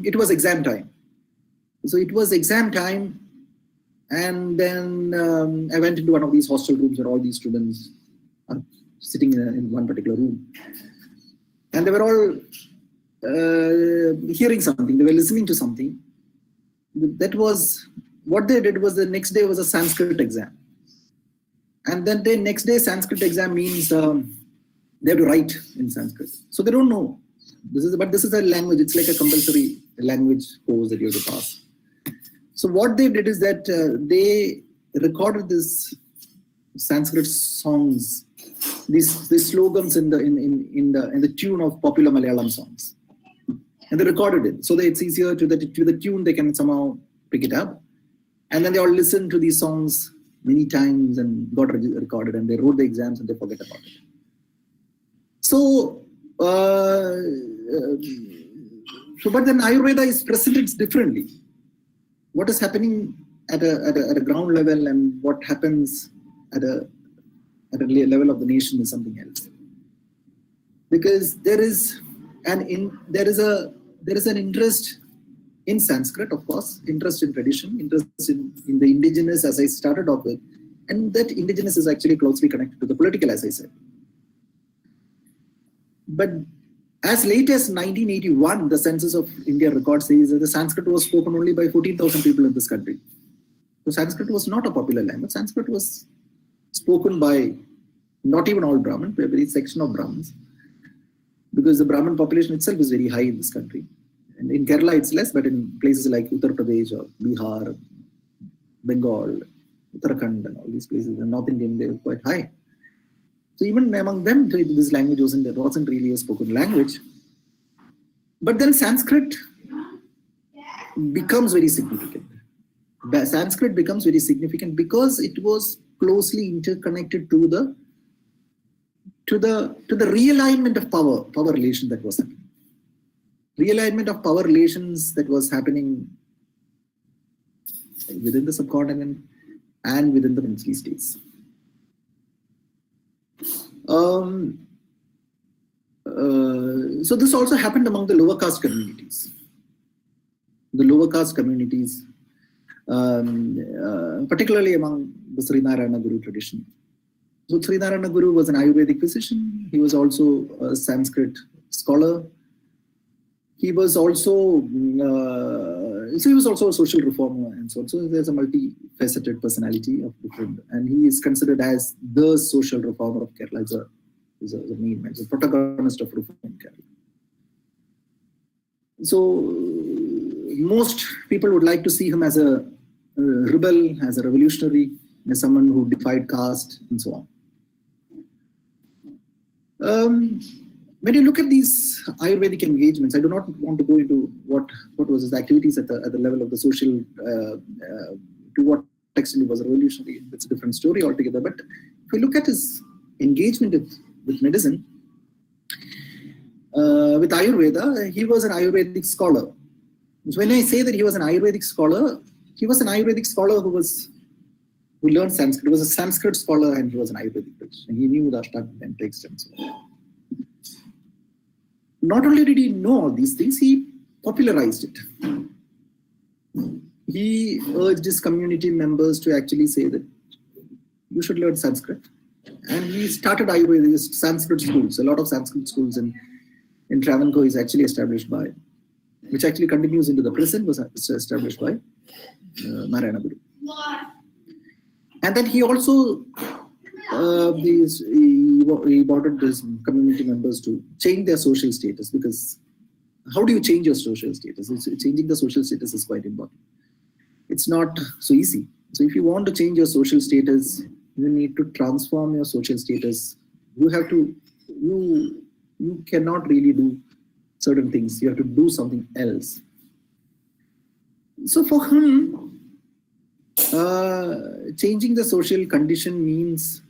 it was exam time. So it was exam time, and then I went into one of these hostel rooms where all these students are sitting in one particular room, and they were all hearing something. They were listening to something. That was what they did. Was the next day was a Sanskrit exam, and then the next day Sanskrit exam means they have to write in Sanskrit. So they don't know. This is a language. It's like a compulsory language course that you have to pass. So what they did is that they recorded this Sanskrit songs, these slogans in the tune of popular Malayalam songs, and they recorded it so that it's easier to the tune they can somehow pick it up, and then they all listened to these songs many times and got recorded, and they wrote the exams and they forget about it. So, but then Ayurveda is presented differently. What is happening at a ground level and what happens at a level of the nation is something else. Because there is an interest in Sanskrit, of course, interest in tradition, interest in the indigenous, as I started off with, and that indigenous is actually closely connected to the political, as I said. But as late as 1981, the census of India record says that the Sanskrit was spoken only by 14,000 people in this country. So Sanskrit was not a popular language. Sanskrit was spoken by not even all Brahmins, but a very section of Brahmins, because the Brahmin population itself is very high in this country. And in Kerala, it's less, but in places like Uttar Pradesh or Bihar, Bengal, Uttarakhand, and all these places, and North Indian, they were quite high. So even among them, this language wasn't really a spoken language. But then Sanskrit becomes very significant. Sanskrit becomes very significant because it was closely interconnected to the realignment of power relations that was happening. Realignment of power relations that was happening within the subcontinent and within the princely states. So this also happened among the lower caste communities. The lower caste communities, particularly among the Sri Narayana Guru tradition. So Sri Narayana Guru was an Ayurvedic physician. He was also a Sanskrit scholar. He was also So he was also a social reformer and so on. So there's a multifaceted personality of different, and he is considered as the social reformer of Kerala. Is a main man, the protagonist of reform in Kerala. So most people would like to see him as a rebel, as a revolutionary, as someone who defied caste and so on. When you look at these Ayurvedic engagements, I do not want to go into what was his activities at the level of the social, to what extent he was a revolutionary. That's a different story altogether. But if we look at his engagement with medicine, with Ayurveda, he was an Ayurvedic scholar. So when I say that he was an Ayurvedic scholar, he was an Ayurvedic scholar who learned Sanskrit. He was a Sanskrit scholar and he was an Ayurvedic text. And he knew the Ashtanga text and so on. Not only did he know all these things, he popularized it. He urged his community members to actually say that you should learn Sanskrit. And he started Ayurvedic Sanskrit schools. A lot of Sanskrit schools in Travancore is actually established by, which actually continues into the present, was established by Narayanan. And then he also he wanted his community members to change their social status, because how do you change your social status? Changing the social status is quite important. It's not so easy. So if you want to change your social status, you need to transform your social status. You cannot really do certain things. You have to do something else. So for him, changing the social condition means,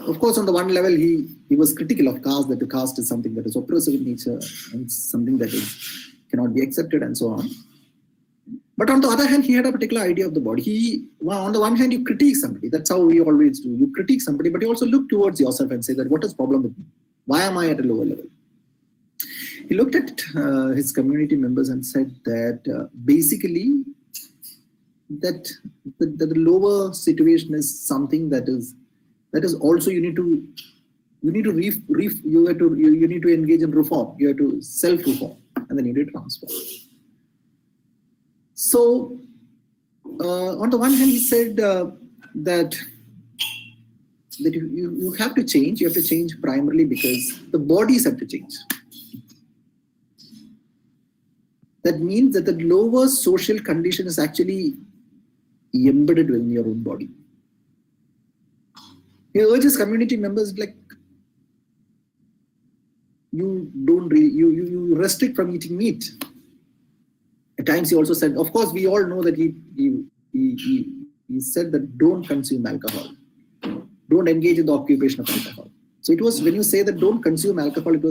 of course, on the one level, he was critical of caste, that the caste is something that is oppressive in nature and something that cannot be accepted and so on. But on the other hand, he had a particular idea of the body. On the one hand, you critique somebody. That's how we always do. You critique somebody, but you also look towards yourself and say that, what is the problem with me? Why am I at a lower level? He looked at his community members and said that basically that the lower situation is something that is also you need to engage in reform. You have to self-reform, and then you need to transform. So on the one hand, he said that you have to change. You have to change primarily because the bodies have to change. That means that the lower social condition is actually embedded within your own body. He urges community members, like, you restrict from eating meat. At times he also said, of course, we all know that he said that don't consume alcohol. Don't engage in the occupation of alcohol. So it was, when you say that don't consume alcohol, it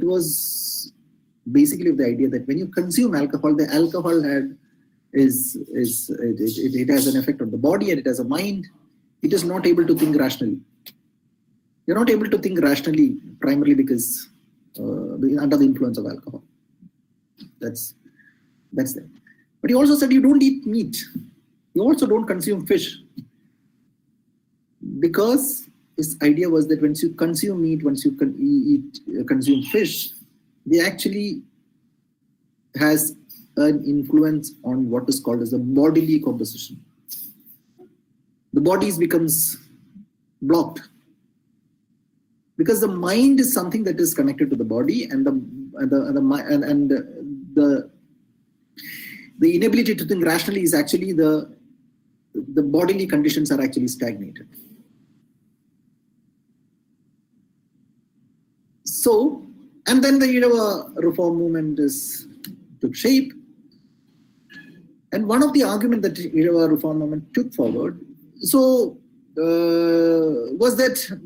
was basically the idea that when you consume alcohol, the alcohol it has an effect on the body and it has a mind. It is not able to think rationally. You're not able to think rationally primarily because under the influence of alcohol. That's there. But he also said you don't eat meat. You also don't consume fish. Because his idea was that once you consume meat, once you consume fish, they actually has an influence on what is called as the bodily composition. The body becomes blocked. Because the mind is something that is connected to the body, and the inability to think rationally is actually the bodily conditions are actually stagnated. So, and then the reform movement took shape. And one of the arguments that the reform movement took forward, was that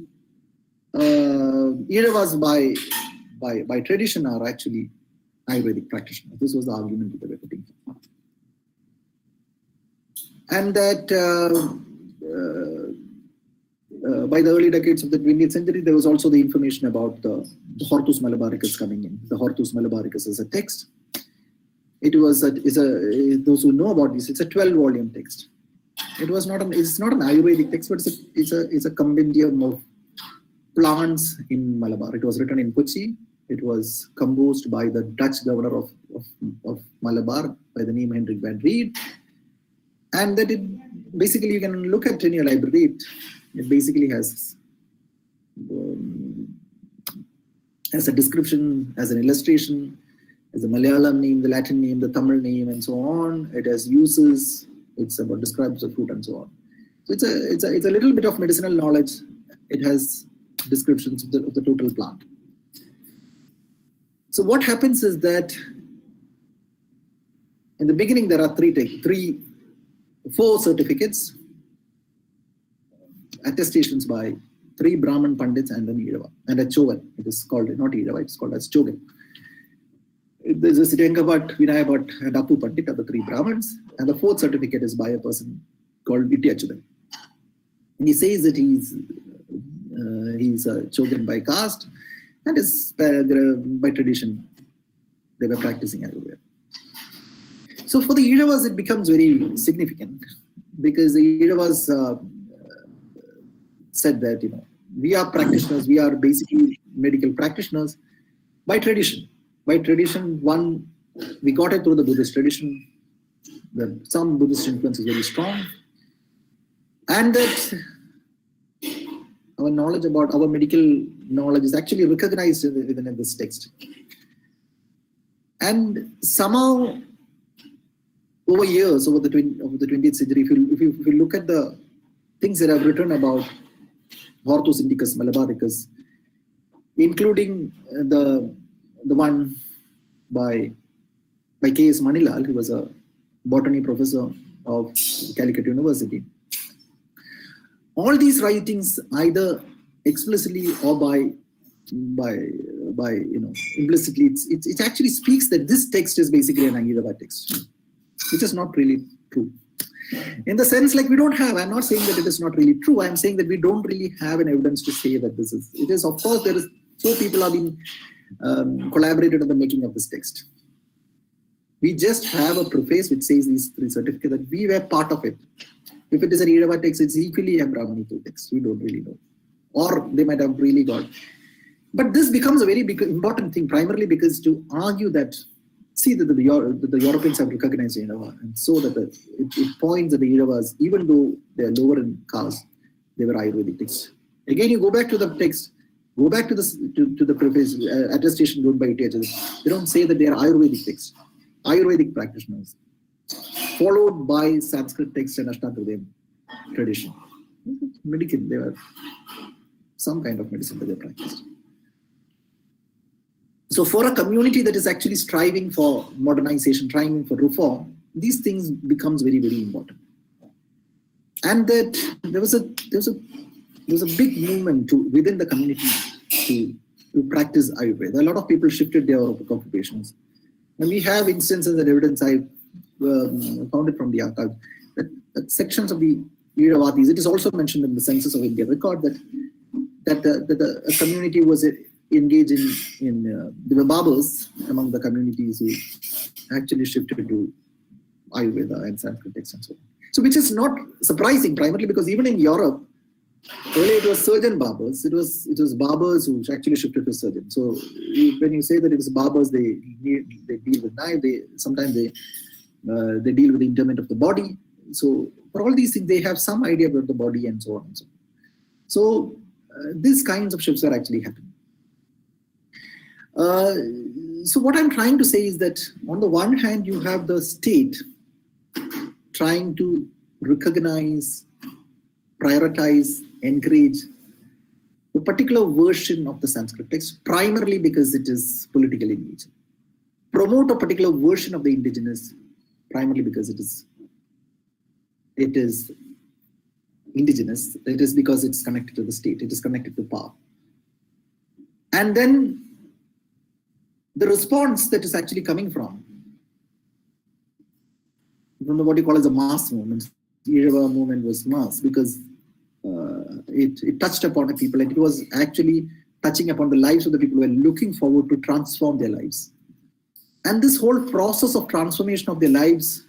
Iravas by tradition are actually Ayurvedic practitioners. This was the argument that they were putting forward. And that by the early decades of the 20th century, there was also the information about the Hortus Malabaricus coming in. The Hortus Malabaricus is a text. Those who know about this, it's a 12-volume text. It's not an Ayurvedic text, but it's a compendium of plants in Malabar. It was written in Kochi It was composed by the Dutch governor of Malabar by the name Hendrik van Reed. And that it basically, you can look at in your library, it basically has a description, as an illustration, as a Malayalam name, the Latin name, the Tamil name, and so on. It has uses, it's about describes the fruit and so on. So it's a little bit of medicinal knowledge. It has descriptions of the total plant. So what happens is that in the beginning there are four certificates, attestations by 3 Brahman Pandits and an Irava, and a Chogan. It is called, not Irava, it's called as Chogan. There's a Siddhankavat, Vinayavat, and Apu Pandit are the 3 Brahmins, and the 4th certificate is by a person called Ityachudan. And he says that he's a Chogan by caste, and is by tradition they were practicing Ayurveda. So for the Iravas, it becomes very significant because the Iravas said that, we are practitioners, we are basically medical practitioners by tradition. By tradition, one, we got it through the Buddhist tradition, that some Buddhist influence is very strong, and that our knowledge about our medical knowledge is actually recognized within this text. And somehow, over years, over the 20th century, if you look at the things that I've written about Hortus Indicus Malabaricus, including the one by K.S. Manilal, who was a botany professor of Calicut University. All these writings, either explicitly or by implicitly, it actually speaks that this text is basically an Angirava text, which is not really true. In the sense, like, we don't have, I'm not saying that it is not really true, I'm saying that we don't really have an evidence to say that this is, it is, of course, there is, 4 people have been collaborated on the making of this text. We just have a preface which says these 3 certificates, that we were part of it. If it is an Irava text, it's equally a Brahmanical text, we don't really know. Or they might have really got. But this becomes a very big, important thing, primarily because to argue that, see that the Europeans have recognized Irava, and so that it points at the Iravas, even though they are lower in caste, they were Ayurvedic texts. Again, you go back to the text, go back to the preface, attestation given by Ityachudan. They don't say that they are Ayurvedic texts, Ayurvedic practitioners, followed by Sanskrit texts and Ashtadhyayi tradition. Medical, they were some kind of medicine that they practiced. So for a community that is actually striving for modernization, striving for reform, these things becomes very, very important. And that there was a big movement within the community to practice Ayurveda. A lot of people shifted their occupations. And we have instances and evidence, I found it from the archive, that sections of the Iravatis, it is also mentioned in the Census of India record that the community was engaged in there were Babas among the communities who actually shifted to Ayurveda and Sanskrit texts and so on. So which is not surprising, primarily because even in Europe, earlier it was surgeon Babas, it was Babas who actually shifted to surgeon. So when you say that it was Babas, they deal with knife, sometimes they deal with the interment of the body. So for all these things, they have some idea about the body and so on and so on. So these kinds of shifts are actually happening. So what I'm trying to say is that on the one hand, you have the state trying to recognize, prioritize, encourage a particular version of the Sanskrit text, primarily because it is political in nature. Promote a particular version of the indigenous, primarily because it is indigenous. It is because it's connected to the state. It is connected to power. And then the response that is actually coming from what you call as a mass movement. The Irava movement was mass because it touched upon the people, and it was actually touching upon the lives of the people who were looking forward to transform their lives. And this whole process of transformation of their lives,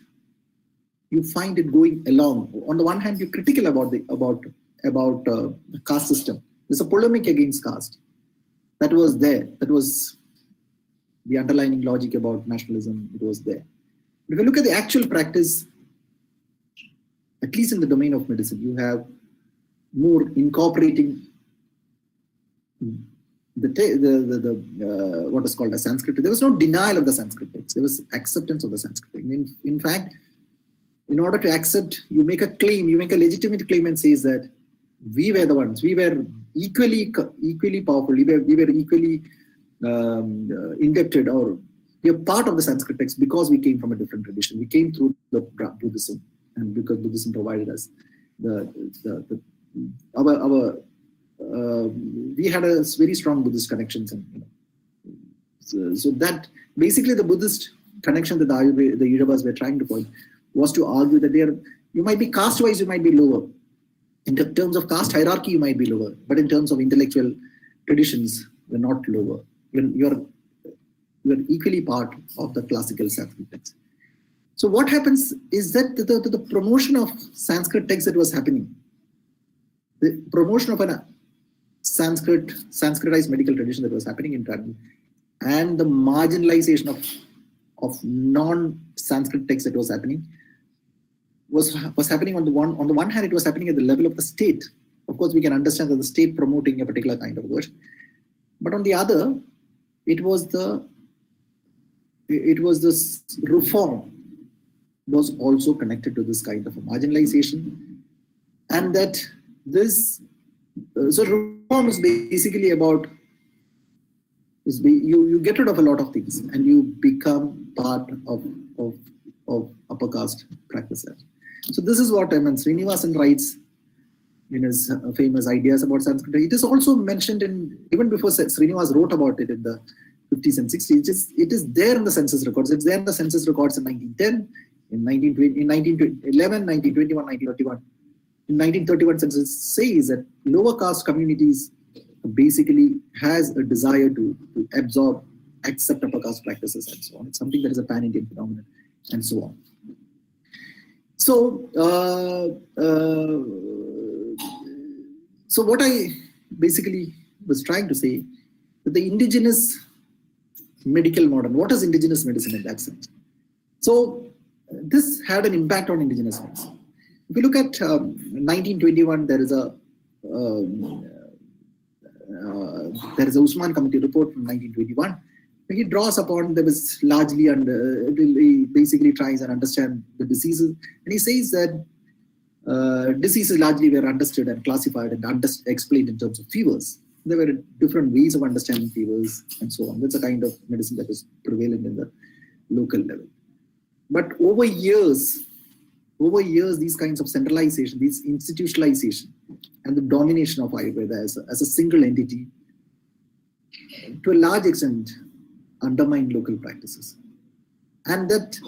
you find it going along. On the one hand, you're critical about the caste system. There's a polemic against caste that was there. That was the underlying logic about nationalism, it was there. If you look at the actual practice, at least in the domain of medicine, you have more incorporating what is called a Sanskrit. There was no denial of the Sanskrit text. There was acceptance of the Sanskrit text. In fact, in order to accept, you make a claim, you make a legitimate claim and says that we were the ones, we were equally powerful, we were equally indebted, or we are part of the Sanskrit text because we came from a different tradition. We came through the Buddhism, and because Buddhism provided us we had a very strong Buddhist connections, and so that basically the Buddhist connection that the Yudhavas were trying to point was to argue that you might be caste-wise, you might be lower. In terms of caste hierarchy, you might be lower, but in terms of intellectual traditions, you're not lower. You're equally part of the classical Sanskrit text. So what happens is that the promotion of Sanskrit text that was happening, the promotion of a Sanskritized medical tradition that was happening in Turkey, and the marginalization of non-Sanskrit text that was happening, was happening on the one hand, it was happening at the level of the state. Of course, we can understand that the state promoting a particular kind of worship, but on the other, it was this reform was also connected to this kind of a marginalization, and that this so reform is basically about you get rid of a lot of things and you become part of upper caste practices. So this is what Srinivasan writes in his famous ideas about Sanskrit. It is also mentioned even before Srinivas wrote about it in the 50s and 60s. It is there in the census records. It's there in the census records in 1910, in 1920, in 1911, 1921, 1931. In 1931 census says that lower caste communities basically has a desire to absorb, accept upper caste practices and so on. It's something that is a pan-Indian phenomenon and so on. So, so what I basically was trying to say, that the indigenous medical model, what is indigenous medicine in that sense? So this had an impact on indigenous medicine. If you look at 1921, there is a Usman Committee report from 1921. He draws upon, there was largely, he basically tries and understand the diseases, and he says that diseases largely were understood and classified and explained in terms of fevers. There were different ways of understanding fevers and so on. That's a kind of medicine that is prevalent in the local level. But over years, these kinds of centralization, this institutionalization, and the domination of Ayurveda as a single entity, to a large extent, undermine local practices. And that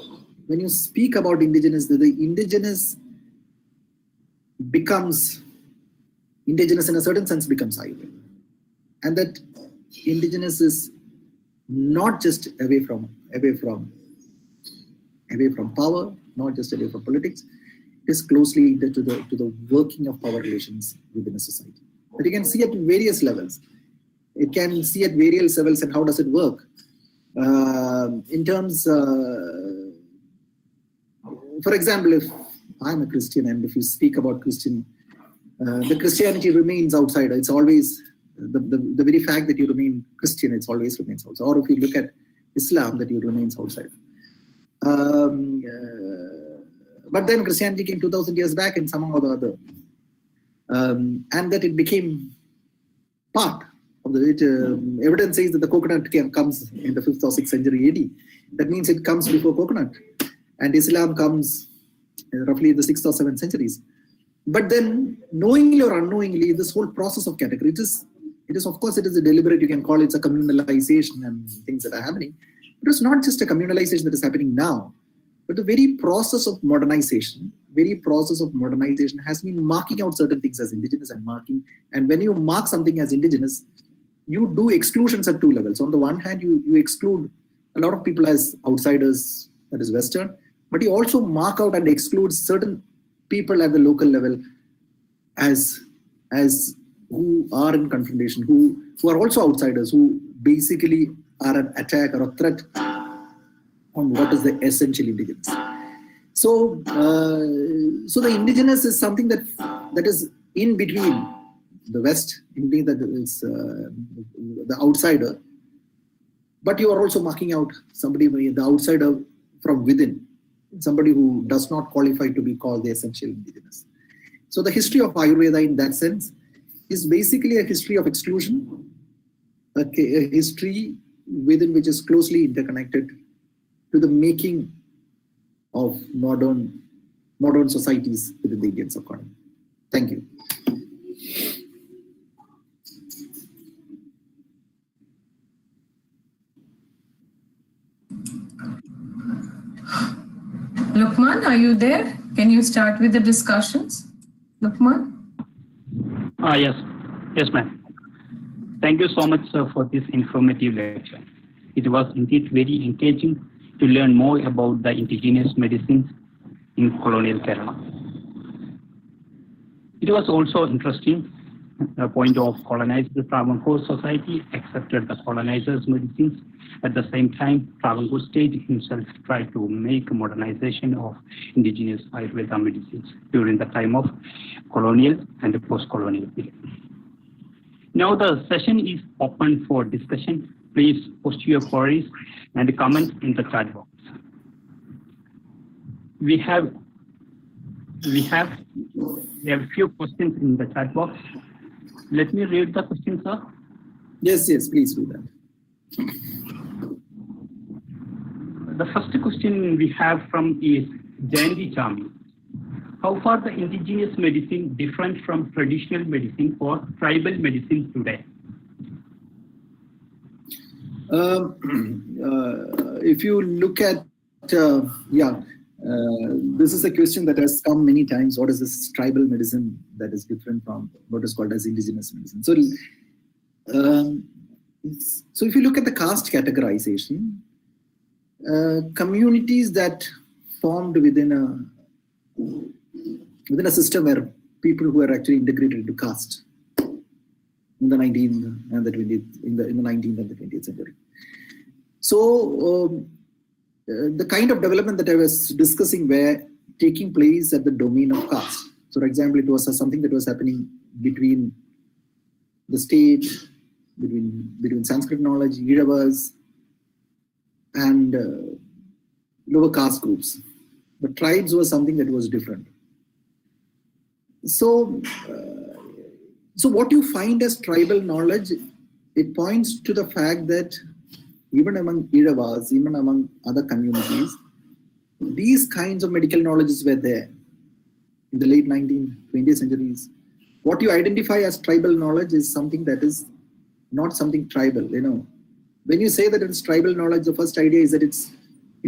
when you speak about indigenous, the indigenous becomes, indigenous in a certain sense becomes Ayurveda. And that indigenous is not just away from power, not just away from politics. It is closely linked to the working of power relations within a society. But you can see at various levels. It can see at various levels, and how does it work? In terms, for example, if I'm a Christian and if you speak about Christian, the Christianity remains outside. It's always the very fact that you remain Christian, it always remains outside. Or if you look at Islam, that you remains outside. But then Christianity came 2000 years back and somehow or the other. And that it became part of the, evidence says that the coconut comes in the 5th or 6th century AD. That means it comes before coconut. And Islam comes roughly in the 6th or 7th centuries. But then, knowingly or unknowingly, this whole process of category, it is of course, it is a deliberate, you can call it a communalization and things that are happening. It is not just a communalization that is happening now, but the very process of modernization has been marking out certain things as indigenous and marking. And when you mark something as indigenous, you do exclusions at two levels. On the one hand, you exclude a lot of people as outsiders, that is Western, but you also mark out and exclude certain people at the local level as who are in confrontation, who are also outsiders, who basically are an attack or a threat on what is the essential indigenous. So, so the indigenous is something that is in between the West, India, that is the outsider, but you are also marking out somebody, the outsider from within, somebody who does not qualify to be called the essential indigenous. So the history of Ayurveda in that sense is basically a history of exclusion, a history within which is closely interconnected to the making of modern societies within the Indian subcontinent. Thank you. Lukman, are you there? Can you start with the discussions? Lukman? Yes, ma'am. Thank you so much, sir, for this informative lecture. It was indeed very engaging to learn more about the indigenous medicines in colonial Kerala. It was also interesting. The point of colonized Travancore society accepted the colonizers' medicines. At the same time, Travancore state himself tried to make modernization of indigenous Ayurveda medicines during the time of colonial and the post-colonial period. Now the session is open for discussion. Please post your queries and comments in the chat box. We have a few questions in the chat box. Let me read the question, sir. Yes, please do that. The first question we have from is Jayanti Chami. How far the indigenous medicine different from traditional medicine or tribal medicine today? If you look at, this is a question that has come many times. What is this tribal medicine that is different from what is called as indigenous medicine? So if you look at the caste categorization, communities that formed within a system where people who are actually integrated into caste in the 19th and the 20th, in the 19th and the 20th century. So the kind of development that I was discussing were taking place at the domain of caste. So, for example, it was something that was happening between the state, between Sanskrit knowledge, Iravas, and lower caste groups. But tribes was something that was different. So what you find as tribal knowledge, it points to the fact that even among Iravas, even among other communities, these kinds of medical knowledges were there in the late 19th, 20th centuries. What you identify as tribal knowledge is something that is not something tribal. When you say that it's tribal knowledge, the first idea is that it's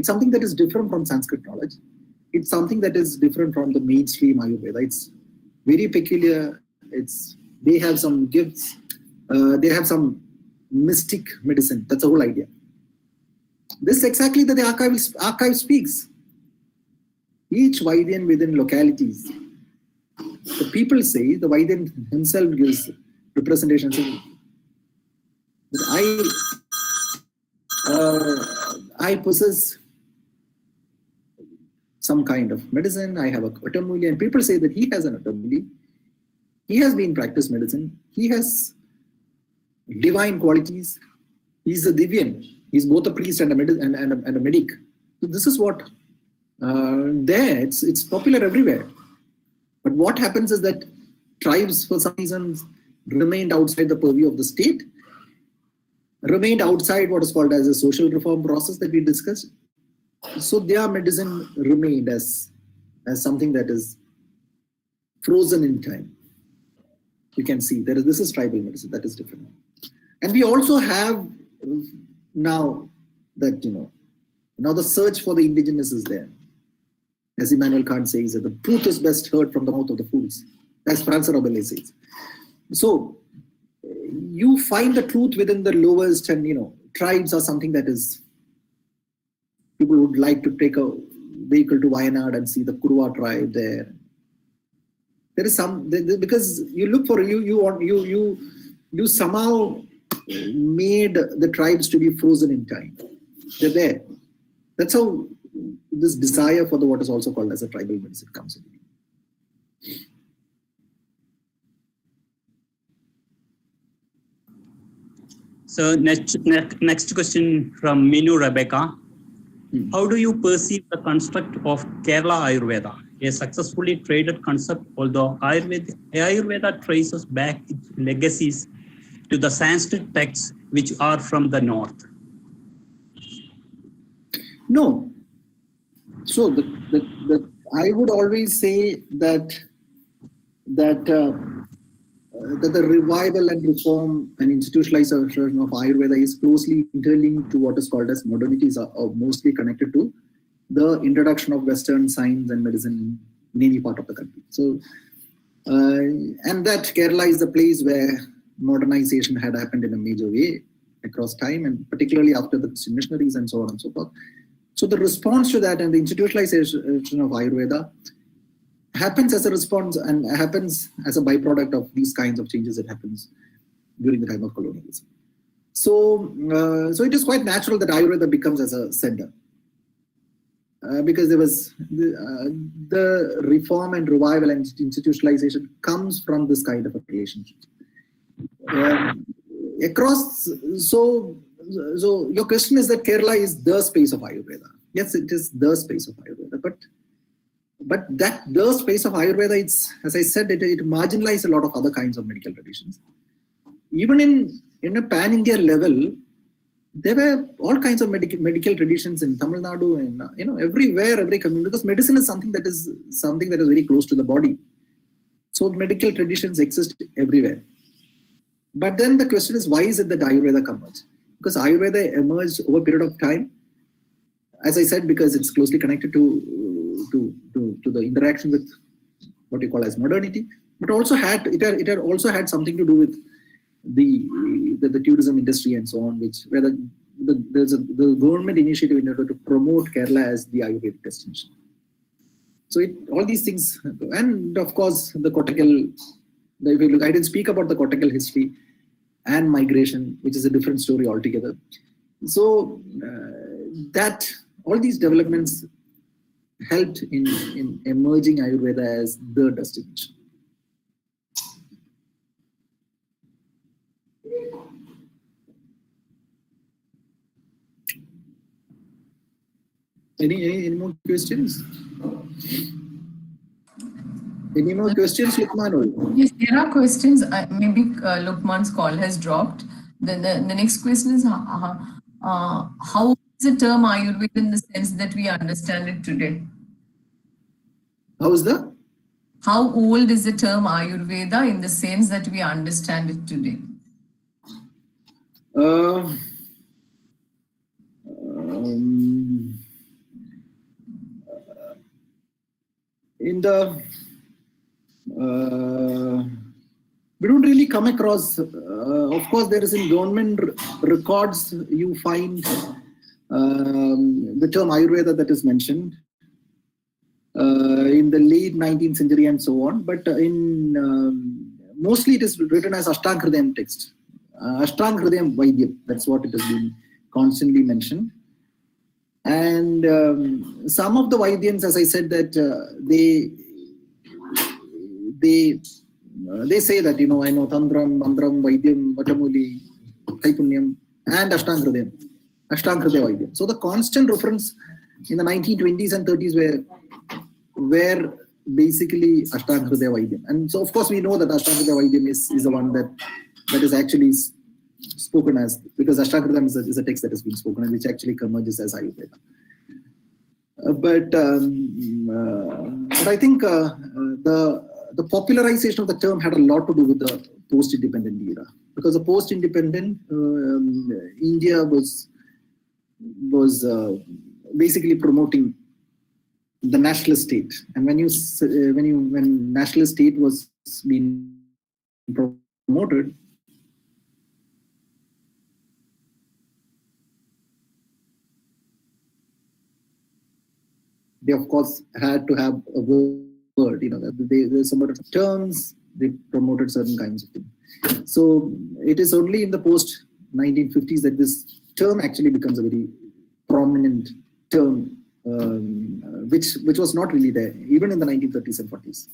something that is different from Sanskrit knowledge. It's something that is different from the mainstream Ayurveda. It's very peculiar. They have some gifts. They have some mystic medicine. That's the whole idea. This is exactly that the archive speaks. Each Vaidyan within localities, the people say, the Vaidyan himself gives representation. I possess some kind of medicine. I have a Vatamuli, and people say that he has an Vatamuli. He has been practiced medicine. He has divine qualities. He's a Divyan. He's both a priest and a medic. So this is what it's popular everywhere. But what happens is that tribes, for some reasons, remained outside the purview of the state, remained outside what is called as a social reform process that we discussed. So their medicine remained as something that is frozen in time. You can see this is tribal medicine, that is different. And we also have now that, now the search for the indigenous is there. As Immanuel Kant says, that the truth is best heard from the mouth of the fools, as Francois Rabelais says. So you find the truth within the lowest, and tribes are something that is, people would like to take a vehicle to Wayanad and see the Kuruva tribe there. There is some, because you look for, you somehow made the tribes to be frozen in time. They're there. That's how this desire for what is also called as a tribal medicine comes in. So next question from Minu Rebecca. How do you perceive the construct of Kerala Ayurveda, a successfully traded concept, although Ayurveda traces back its legacies to the Sanskrit texts which are from the north? No. So I would always say that the revival and reform and institutionalization of Ayurveda is closely interlinked to what is called as modernities, are mostly connected to the introduction of Western science and medicine in any part of the country. So, and that Kerala is the place where modernization had happened in a major way across time, and particularly after the Christian missionaries and so on and so forth. So the response to that and the institutionalization of Ayurveda happens as a response and happens as a byproduct of these kinds of changes that happens during the time of colonialism. So it is quite natural that Ayurveda becomes as a center because there was the reform and revival and institutionalization comes from this kind of a relationship. So your question is that Kerala is the space of Ayurveda. Yes, it is the space of Ayurveda, but that the space of Ayurveda, it's, as I said, it marginalized a lot of other kinds of medical traditions. Even in a pan-India level, there were all kinds of medical traditions in Tamil Nadu and everywhere, every community, because medicine is something that is very close to the body. So medical traditions exist everywhere. But then the question is, why is it that Ayurveda emerged? Because Ayurveda emerged over a period of time, as I said, because it's closely connected to the interaction with what you call as modernity, but also it also had something to do with the tourism industry and so on, where there's the government initiative in order to promote Kerala as the Ayurvedic destination. So all these things, and of course the Kottakkal. If you look, I didn't speak about the Kottakkal history and migration, which is a different story altogether. So that all these developments helped in emerging Ayurveda as the destination. Any more questions? Any more questions, Lukman? Yes, there are questions. Maybe Lukman's call has dropped. The next question is, how is the term Ayurveda in the sense that we understand it today? How old is the term Ayurveda in the sense that we understand it today? We don't really come across, of course, there is in government records, you find the term Ayurveda that is mentioned in the late 19th century and so on, but mostly it is written as Ashtang Hridayam text. Ashtang Hridayam Vaidyam, that's what it has been constantly mentioned. And some of the Vaidyams, as I said, that they say that, I know Tandram, Mandram, Vaidyam, Vatamuli, Kaipunyam, and Ashtang Hridayam Vaidyam. So the constant reference in the 1920s and 30s were basically Ashtang Hridaya Vaidyam. And so, of course, we know that Ashtang Hridaya Vaidyam is the one that is actually spoken as, because Ashtang Hridayam is a text that has been spoken and which actually emerges as Ayurveda. But I think the popularization of the term had a lot to do with the post-independent era, because the post-independent India was basically promoting the nationalist state, and when nationalist state was being promoted, they of course had to have a word. There's some terms, they promoted certain kinds of things. So it is only in the 1950s that this term actually becomes a very prominent term, which was not really there even in the 1930s and 40s.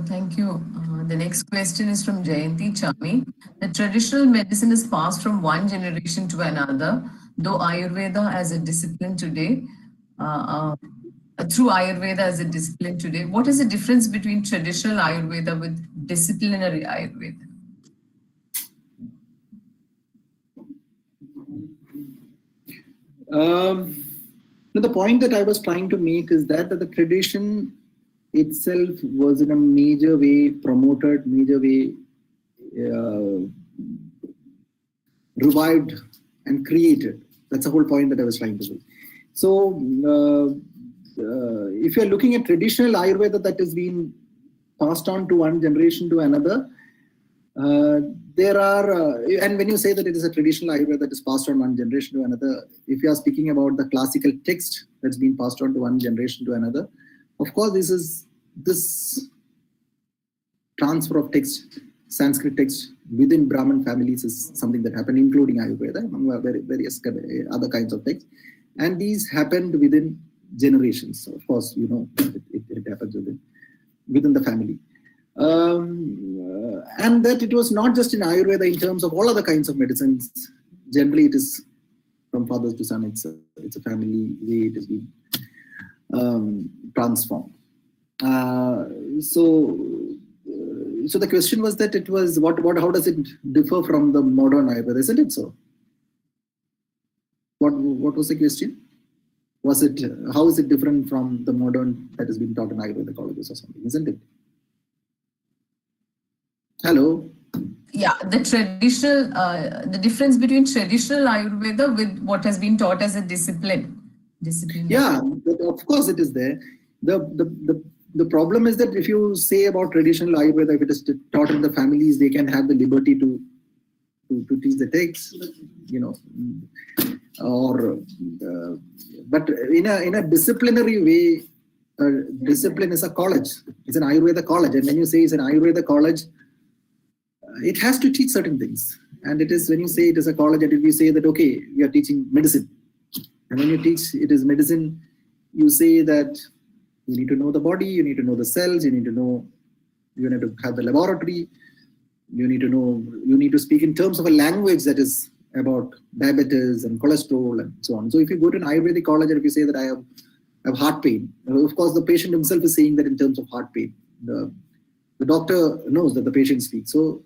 Thank you. The next question is from Jayanti Chami. The traditional medicine is passed from one generation to another, though Ayurveda as a discipline today, through Ayurveda as a discipline today. What is the difference between traditional Ayurveda with disciplinary Ayurveda? The point that I was trying to make is that the tradition itself was in a major way promoted, major way revived and created. That's the whole point that I was trying to do. So if you're looking at traditional Ayurveda that has been passed on to one generation to another, there are, and when you say that it is a traditional Ayurveda that is passed on one generation to another, if you are speaking about the classical text that's been passed on to one generation to another, of course, this transfer of text, Sanskrit text within Brahmin families is something that happened, including Ayurveda, among various other kinds of texts. And these happened within generations. Of course, you know, it happens within the family. And that it was not just in Ayurveda in terms of all other kinds of medicines. Generally, it is from fathers to son. It's a family way it has been transformed. So the question was that it was how does it differ from the modern Ayurveda? Isn't it so? What was the question? Was it how is it different from the modern that has been taught in Ayurveda colleges or something? Isn't it? Hello. Yeah, the traditional, the difference between traditional Ayurveda with what has been taught as a discipline. Yeah, of course it is there. The problem is that if you say about traditional Ayurveda, if it is taught in the families, they can have the liberty to teach the text, you know, or but in a disciplinary way, discipline is a college. It's an Ayurveda college, and when you say it's an Ayurveda college, it has to teach certain things. And it is when you say it is a college, and if you say that okay, we are teaching medicine, and when you teach it is medicine, you say that you need to know the body, you need to know the cells, you need to have the laboratory, you need to speak in terms of a language that is about diabetes and cholesterol and so on. So if you go to an Ayurvedic college and if you say that I have heart pain, of course the patient himself is saying that in terms of heart pain. The doctor knows that the patient speaks. So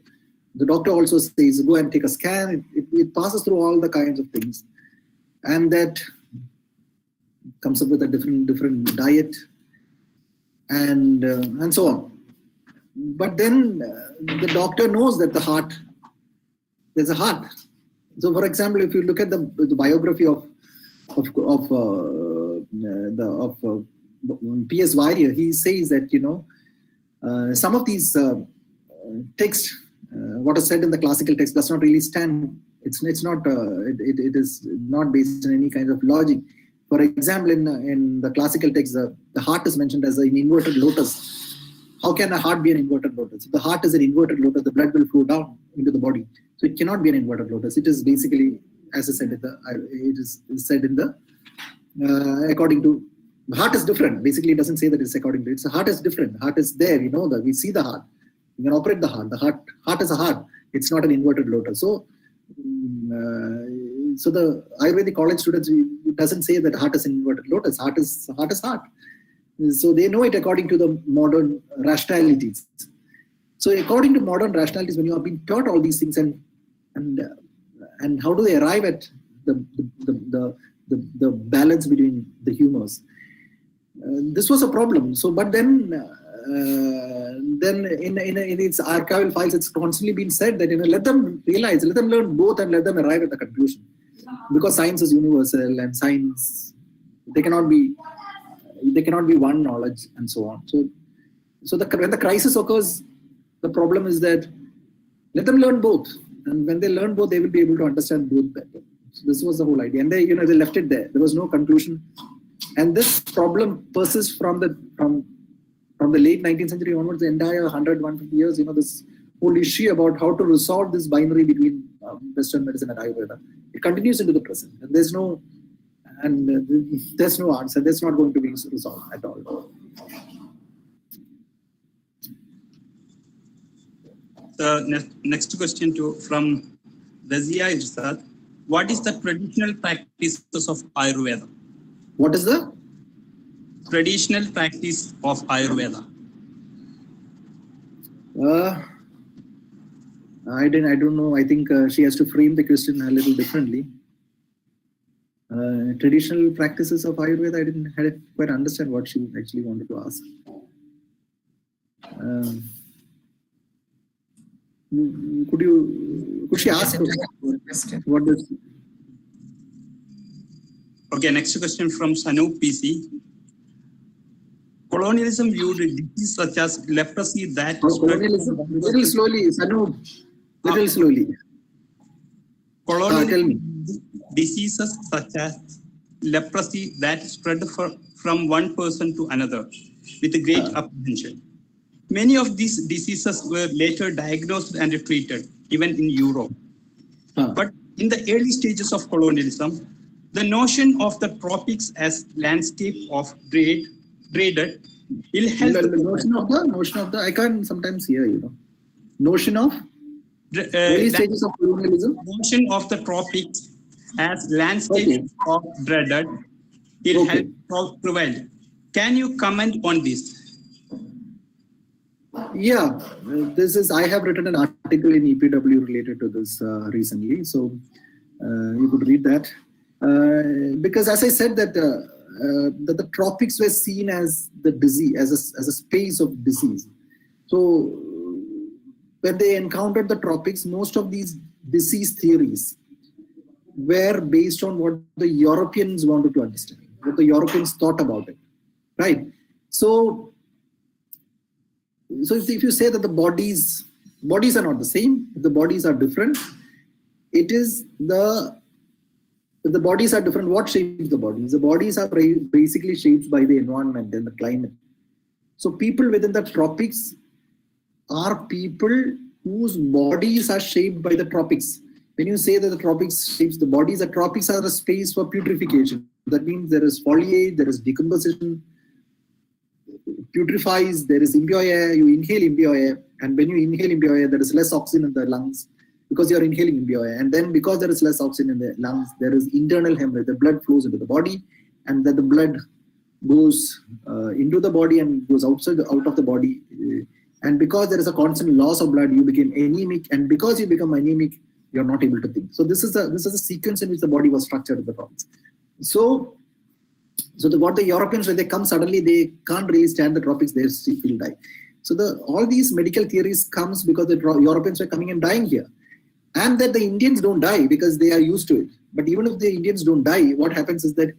the doctor also says, go and take a scan. It passes through all the kinds of things. And that comes up with a different diet and so on. But then the doctor knows that there's a heart. So, for example, if you look at the biography of P.S. Warrior, he says that some of these texts, what is said in the classical text, does not really stand. It is not based on any kind of logic. For example, in the classical text, the heart is mentioned as an inverted lotus. How can a heart be an inverted lotus? If the heart is an inverted lotus, the blood will flow down into the body. So it cannot be an inverted lotus. It is basically, as I said, it is said in the according to the heart is different. Basically, it doesn't say that it's according to it. The heart is different. The heart is there. You know that we see the heart. You can operate the heart. The heart is a heart. It's not an inverted lotus. So the Ayurvedic college students, it doesn't say that heart is an inverted lotus. Heart is heart. So they know it according to the modern rationalities. So according to modern rationalities, when you have been taught all these things, and how do they arrive at the balance between the humors? This was a problem. So, but then in its archival files, it's constantly been said that let them realize, let them learn both, and let them arrive at the conclusion. Because science is universal, and science they cannot be one knowledge, and so on. So when the crisis occurs, the problem is that let them learn both, and when they learn both, they will be able to understand both better. So this was the whole idea, and they left it there. There was no conclusion, and this problem persists from the late 19th century onwards, the entire 100-150 years. This whole issue about how to resolve this binary between Western medicine and Ayurveda. It continues into the present. And there's no answer. That's not going to be resolved at all. The next question from Razia is that what is the traditional practices of Ayurveda? What is the traditional practice of Ayurveda? I don't know. I think she has to frame the question a little differently. Traditional practices of Ayurveda, I didn't quite understand what she actually wanted to ask. Could she ask what does? Okay, next question from Sanu PC. Colonialism viewed disease such as leprosy that colonialism. Little slowly, Sanu. Little slowly. Colonialism diseases such as leprosy that spread from one person to another with a great apprehension. Many of these diseases were later diagnosed and treated, even in Europe. But in the early stages of colonialism, the notion of the tropics as landscape of dreaded ill health. Notion of the I can't sometimes hear notion of early stages of colonialism. Notion of the tropics as landscape of dreaded ill health prevailed. Can you comment on this? Yeah, I have written an article in EPW related to this recently, so you could read that. Because as I said that the tropics were seen as the disease, as a space of disease. So when they encountered the tropics, most of these disease theories were based on what the Europeans wanted to understand, what the Europeans thought about it, right? So if you say that the bodies are not the same, the bodies are different, it is the bodies are different. What shapes the bodies? The bodies are basically shaped by the environment and the climate. So people within the tropics are people whose bodies are shaped by the tropics. When you say that the tropics shapes the bodies, the tropics are a space for putrefaction. That means there is foliage, there is decomposition, putrefies, there is impure air, you inhale impure air, and when you inhale impure air, there is less oxygen in the lungs because you are inhaling impure air. And then because there is less oxygen in the lungs, there is internal hemorrhage, the blood flows into the body, and then the blood goes into the body and goes out of the body. And because there is a constant loss of blood, you become anemic, and because you become anemic, you're not able to think. So this is a sequence in which the body was structured in the tropics. So what the Europeans, when they come suddenly, they can't really stand the tropics, they will die. So all these medical theories comes because the Europeans were coming and dying here. And that the Indians don't die because they are used to it. But even if the Indians don't die, what happens is that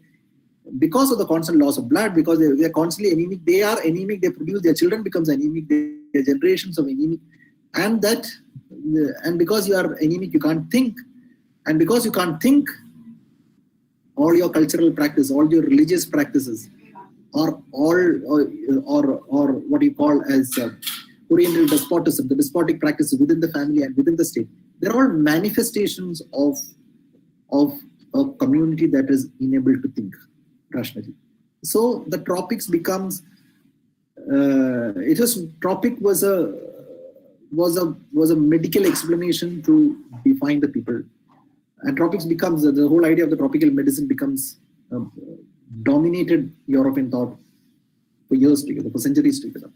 because of the constant loss of blood, because they are constantly anemic, they are anemic, they produce, their children becomes anemic, their generations of anemic. And because you are anemic, you can't think. And because you can't think, all your cultural practice, all your religious practices, or what you call as Oriental despotism, the despotic practices within the family and within the state, they're all manifestations of a community that is unable to think rationally. So the tropics becomes tropic was a medical explanation to define the people. And tropics becomes, the whole idea of the tropical medicine becomes dominated European thought for years together, for centuries together.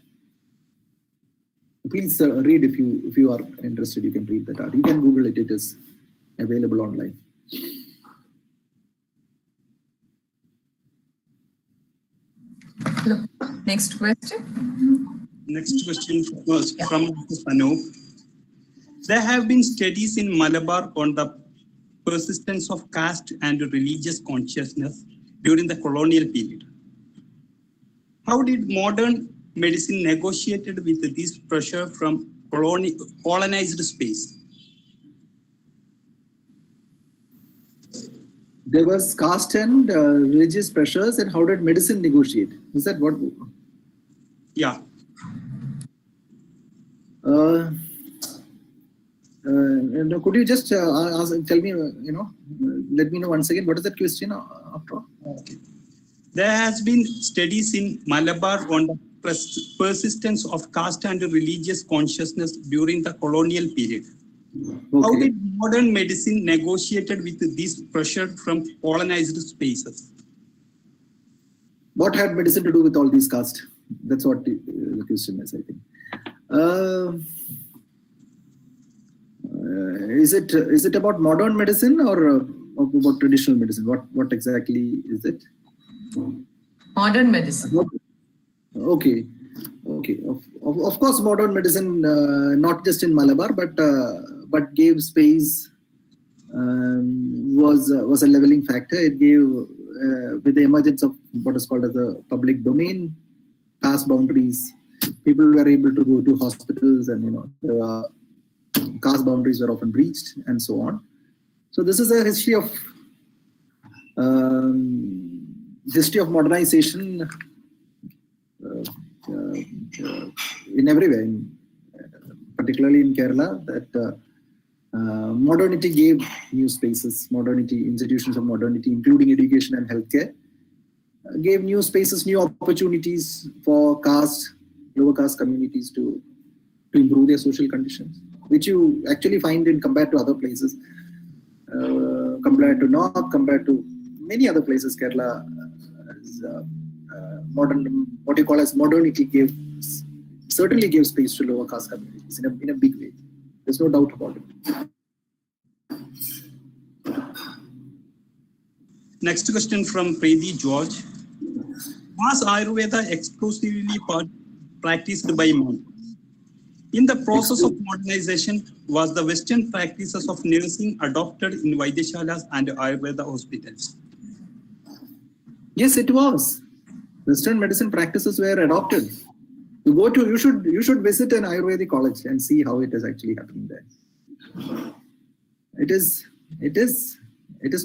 Please read if you are interested, you can read that out. You can Google it, it is available online. Hello. Next question. Next question was from Anup. There have been studies in Malabar on the persistence of caste and religious consciousness during the colonial period. How did modern medicine negotiated with this pressure from colonized space? There was caste and religious pressures, and how did medicine negotiate? Is that what? Yeah. could you just tell me, let me know once again, what is that question after all? Okay. There has been studies in Malabar on the persistence of caste and religious consciousness during the colonial period. How Okay. did modern medicine negotiated with this pressure from colonized spaces? What had medicine to do with all these castes? That's what the question is, I think. Is it about modern medicine or about traditional medicine? What exactly is it? Modern medicine. Okay. Of course, modern medicine, not just in Malabar, but gave space, was a leveling factor. It gave, with the emergence of what is called as the public domain, caste boundaries, people were able to go to hospitals, and caste boundaries were often breached, and so on. So this is a history of modernization in everywhere, particularly in Kerala, that modernity gave new spaces, institutions of modernity, including education and healthcare, gave new spaces, new opportunities for lower caste communities to improve their social conditions, which you actually find in compared to other places, compared to North, compared to many other places. Kerala what you call as modernity certainly gave space to lower caste communities in a big way. There's no doubt about it. Next question from Preeti George. Was Ayurveda exclusively practiced by monks? In the process of modernization, was the Western practices of nursing adopted in Vaidyashalas and Ayurveda hospitals? Yes, it was. Western medicine practices were adopted. You should visit an Ayurvedic college and see how it is actually happening there. It is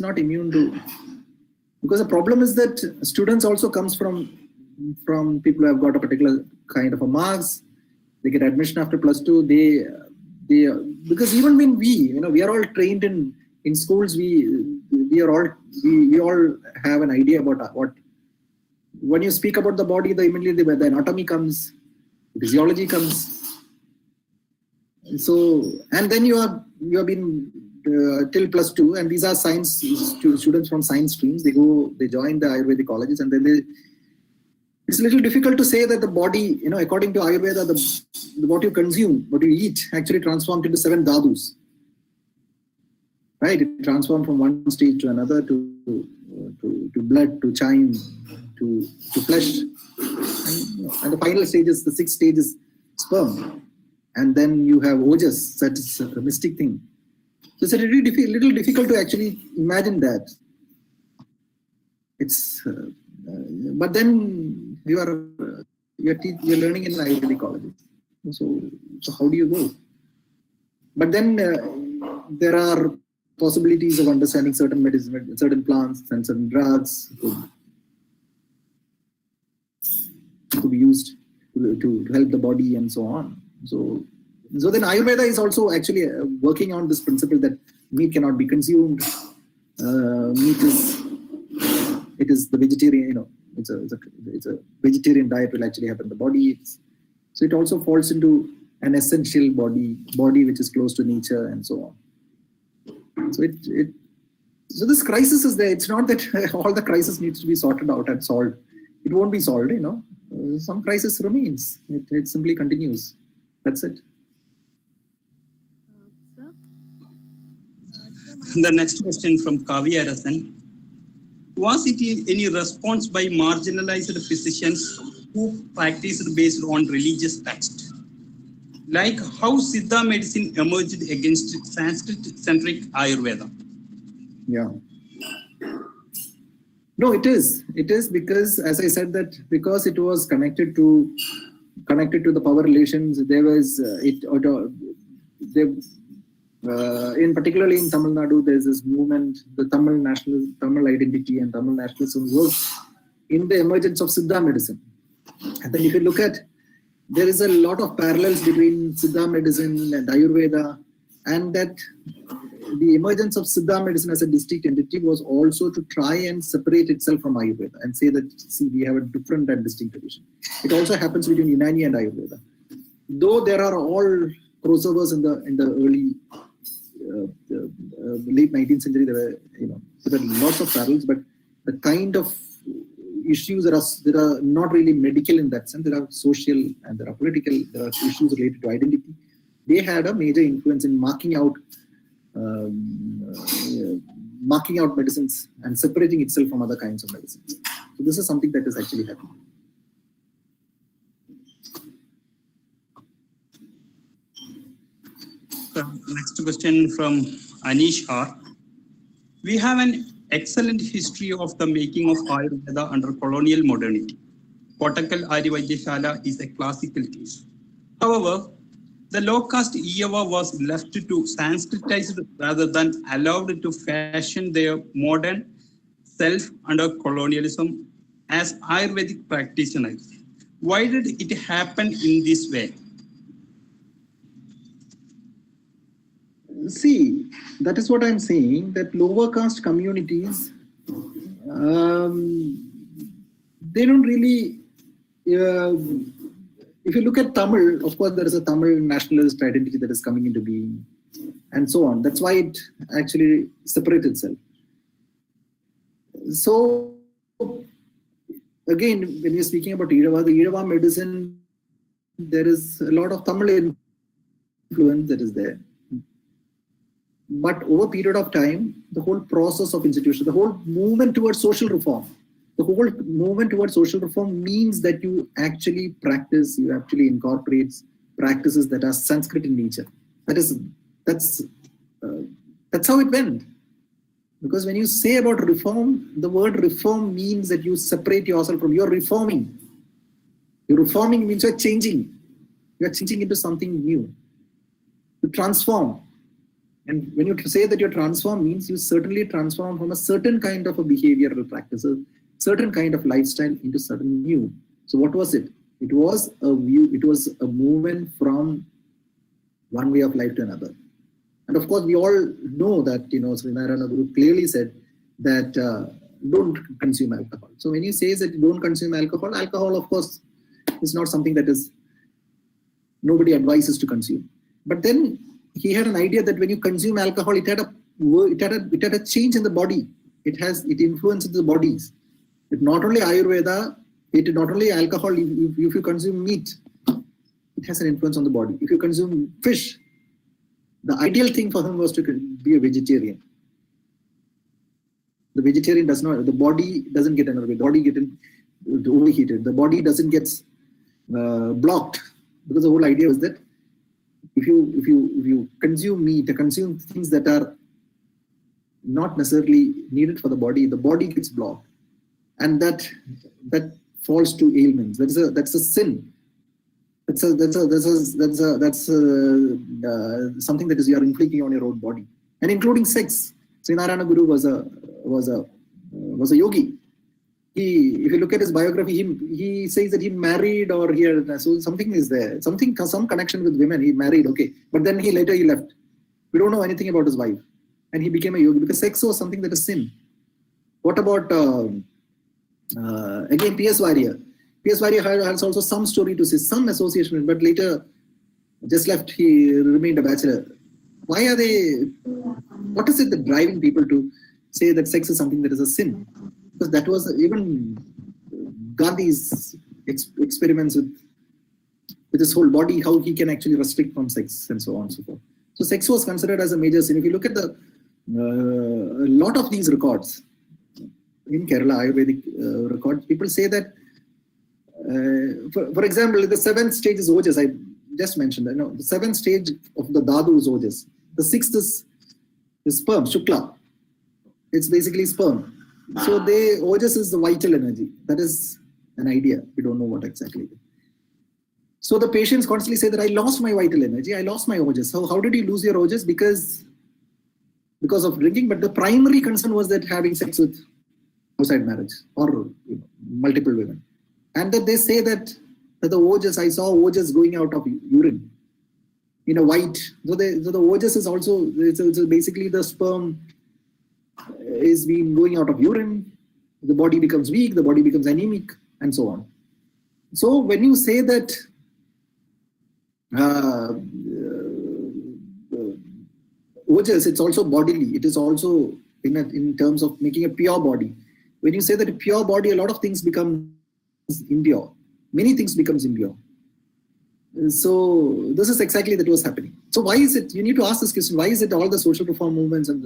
not immune to, because the problem is that students also comes from people who have got a particular kind of a marks. They get admission after +2. They because even when we are all trained in schools, we all have an idea about what. When you speak about the body, immediately the anatomy comes, physiology comes. So, and then you have been till +2, and these are science students from science streams. They join the Ayurvedic colleges, and then it's a little difficult to say that the body, according to Ayurveda, what you consume, what you eat, actually transformed into 7 dhadus. Right? It transformed from one stage to another, to blood, to chyme, to flesh, and the final stage is the 6th stage is sperm, and then you have ojas. That is a mystic thing. So it's a little difficult to actually imagine that. It's but then you're learning in Ayurvedic colleges. So how do you go? But then there are possibilities of understanding certain medicine, certain plants, and certain drugs to be used to help the body and so on. So then Ayurveda is also actually working on this principle that meat cannot be consumed. Meat is the vegetarian. It's a vegetarian diet will actually happen in the body. So it also falls into an essential body which is close to nature and so on. So this crisis is there. It's not that all the crisis needs to be sorted out and solved. It won't be solved. Some crisis remains. It simply continues. That's it. The next question from Kavi Arasan. Was it any response by marginalized physicians who practiced based on religious text? Like how Siddha medicine emerged against Sanskrit-centric Ayurveda? Yeah. No, it is. It is because, as I said, that because it was connected to the power relations, there was particularly in Tamil Nadu, there's this movement, the Tamil identity and Tamil nationalism was in the emergence of Siddha medicine. And then if you look at, there is a lot of parallels between Siddha medicine and Ayurveda. and that the emergence of Siddha medicine as a distinct entity was also to try and separate itself from Ayurveda and say that, see, we have a different and distinct tradition. It also happens between Unani and Ayurveda. Though there are all crossovers in the early late 19th century, there were lots of parallels, but the kind of issues that are not really medical in that sense. There are social and there are political. There are issues related to identity. They had a major influence in marking out medicines and separating itself from other kinds of medicines. So this is something that is actually happening. Next question from Anish R. We have an excellent history of the making of Ayurveda under colonial modernity. Kottakkal Aryavaidya is a classical case. However, the low caste Iyava was left to Sanskritized rather than allowed to fashion their modern self under colonialism as Ayurvedic practitioners. Why did it happen in this way? See, that is what I'm saying, that lower caste communities, they don't really, if you look at Tamil, of course, there is a Tamil nationalist identity that is coming into being and so on. That's why it actually separates itself. So, again, when you're speaking about Iyava, the Iyava medicine, there is a lot of Tamil influence that is there. But over a period of time, the whole process of institution, the whole movement towards social reform, means that you actually practice, you actually incorporate practices that are Sanskrit in nature. That's how it went. Because when you say about reform, the word reform means that you separate yourself from, you're reforming. You're reforming means you're changing. You're changing into something new. You transform. And when you say that you're transformed, means you certainly transform from a certain kind of a behavioral practice, a certain kind of lifestyle into certain new. So what was it? It was a view, it was a movement from one way of life to another. And of course, we all know that, Sri Narayanan Guru clearly said that don't consume alcohol. So when he says that you don't consume alcohol, alcohol, of course, is not something that is nobody advises to consume. But then he had an idea that when you consume alcohol, it had a change in the body. It influences the bodies. It not only Ayurveda, it not only alcohol. If you consume meat, it has an influence on the body. If you consume fish, the ideal thing for him was to be a vegetarian. The vegetarian does not. The body doesn't get energy. The body gets overheated. The body doesn't get blocked, because the whole idea was that if you consume meat, consume things that are not necessarily needed for the body gets blocked, and that falls to ailments. That's a sin. That's something that is you are inflicting on your own body, and including sex. Sri Narayanan Guru was a yogi. If you look at his biography, he says that he married, or so something is there, some connection with women. He married, okay, but then later he left. We don't know anything about his wife, and he became a yogi because sex was something that is sin. What about again P.S. Warrior? P.S. Warrior has also some story to say, some association, but later just left. He remained a bachelor. Why are they? What is it that driving people to say that sex is something that is a sin? Because that was even Gandhi's experiments with his whole body, how he can actually restrict from sex and so on and so forth. So sex was considered as a major sin. If you look at a lot of these records in Kerala, Ayurvedic records, people say that, for example, the 7th stage is Ojas. I just mentioned that. The 7th stage of the Dadu is Ojas. The 6th is sperm, Shukla. It's basically sperm. So Ojas is the vital energy. That is an idea. We don't know what exactly. So the patients constantly say that I lost my vital energy, I lost my Ojas. So how did you lose your Ojas? Because of drinking. But the primary concern was that having sex with outside marriage or multiple women. And that they say that the Ojas, I saw Ojas going out of urine. white. So the ojas is also, it's basically the sperm is being going out of urine, the body becomes weak, the body becomes anemic, and so on. So when you say that ojas, it's also bodily, it is also in terms of making a pure body. When you say that a pure body, a lot of things become impure. Many things becomes impure. So this is exactly that was happening. So why is it, you need to ask this question, why is it all the social reform movements and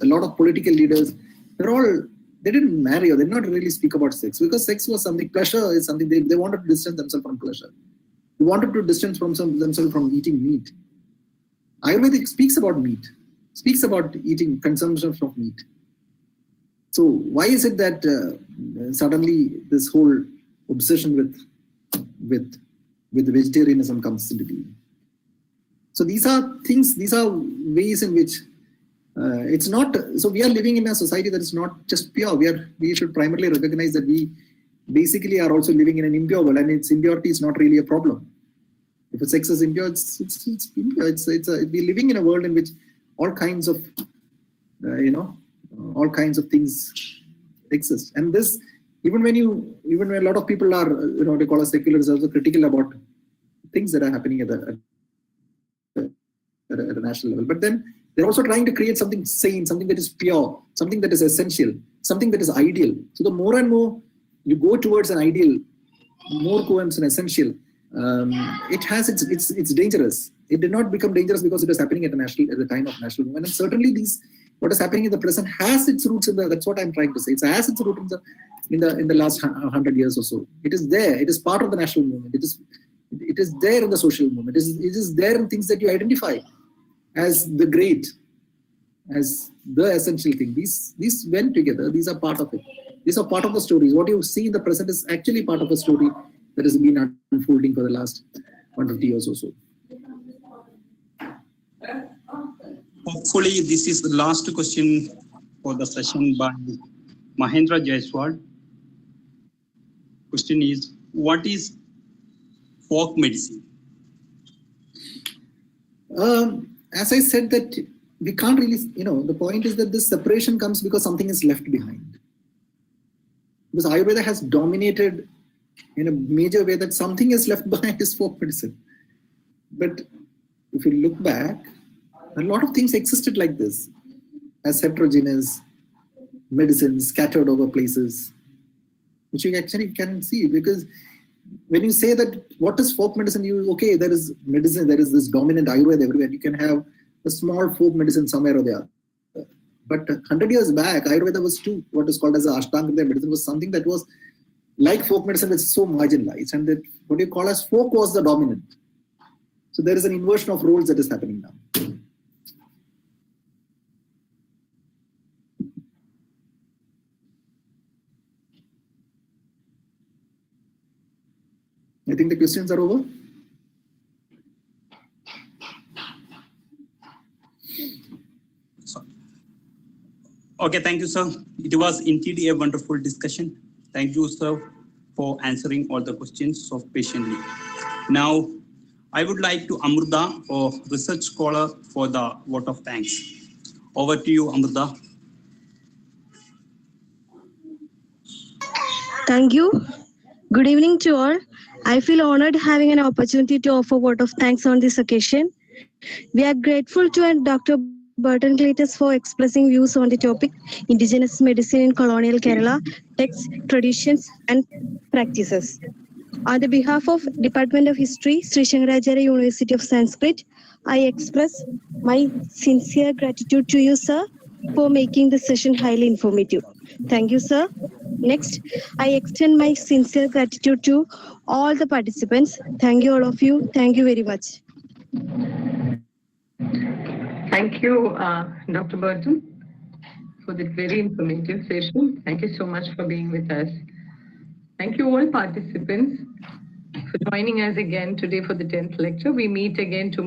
a lot of political leaders, they didn't marry or they did not really speak about sex, because sex was something, pleasure is something, they wanted to distance themselves from pleasure. They wanted to distance themselves from eating meat. Ayurveda speaks about meat, speaks about eating, consumption of meat. So why is it that suddenly this whole obsession with vegetarianism comes into being? So these are things, these are ways in which it's not, so we are living in a society that is not just pure. We should primarily recognize that we basically are also living in an impure world, and its impurity is not really a problem. If a sex is impure, it's impure. We're living in a world in which all kinds of, all kinds of things exist. And this, even when a lot of people are, they call us secularists, also critical about things that are happening at a national level. But then they're also trying to create something sane, something that is pure, something that is essential, something that is ideal. So the more and more you go towards an ideal, more towards an essential, it's dangerous. It did not become dangerous because it was happening at the time of national movement. And certainly what is happening in the present has its roots in that's what I'm trying to say. It has its root in the last 100 years or so. It is there. It is part of the national movement. It is there in the social movement. It is there in things that you identify as the great, as the essential thing. These went together. These are part of it. These are part of the stories. What you see in the present is actually part of a story that has been unfolding for the last 150 years or so. Hopefully, this is the last question for the session by Mahendra Jaiswal. Question is, what is folk medicine? As I said, that we can't really, the point is that this separation comes because something is left behind. Because Ayurveda has dominated in a major way that something is left behind is folk medicine. But if you look back, a lot of things existed like this, as heterogeneous medicines scattered over places, which you actually can see. Because when you say that what is folk medicine, there is medicine, there is this dominant Ayurveda everywhere. You can have a small folk medicine somewhere or there. But 100 years back, Ayurveda was what is called as Ashtanga medicine was something that was like folk medicine, which is so marginalized, and that what you call as folk was the dominant. So there is an inversion of roles that is happening now. I think the questions are over. Okay, thank you, sir. It was indeed a wonderful discussion. Thank you, sir, for answering all the questions so patiently. Now, I would like to Amruta, a research scholar, for the vote of thanks. Over to you, Amruta. Thank you. Good evening to all. I feel honored having an opportunity to offer vote of thanks on this occasion. We are grateful to Dr. Burton Cleetus for expressing views on the topic Indigenous Medicine in Colonial Kerala, Texts, Traditions and Practices. On the behalf of Department of History, Sri Shankaracharya University of Sanskrit, I express my sincere gratitude to you, sir, for making the session highly informative. Thank you, sir. Next, I extend my sincere gratitude to all the participants. Thank you, all of you. Thank you very much. Thank you, Dr. Burton, for that very informative session. Thank you so much for being with us. Thank you all participants for joining us again today for the 10th lecture. We meet again tomorrow.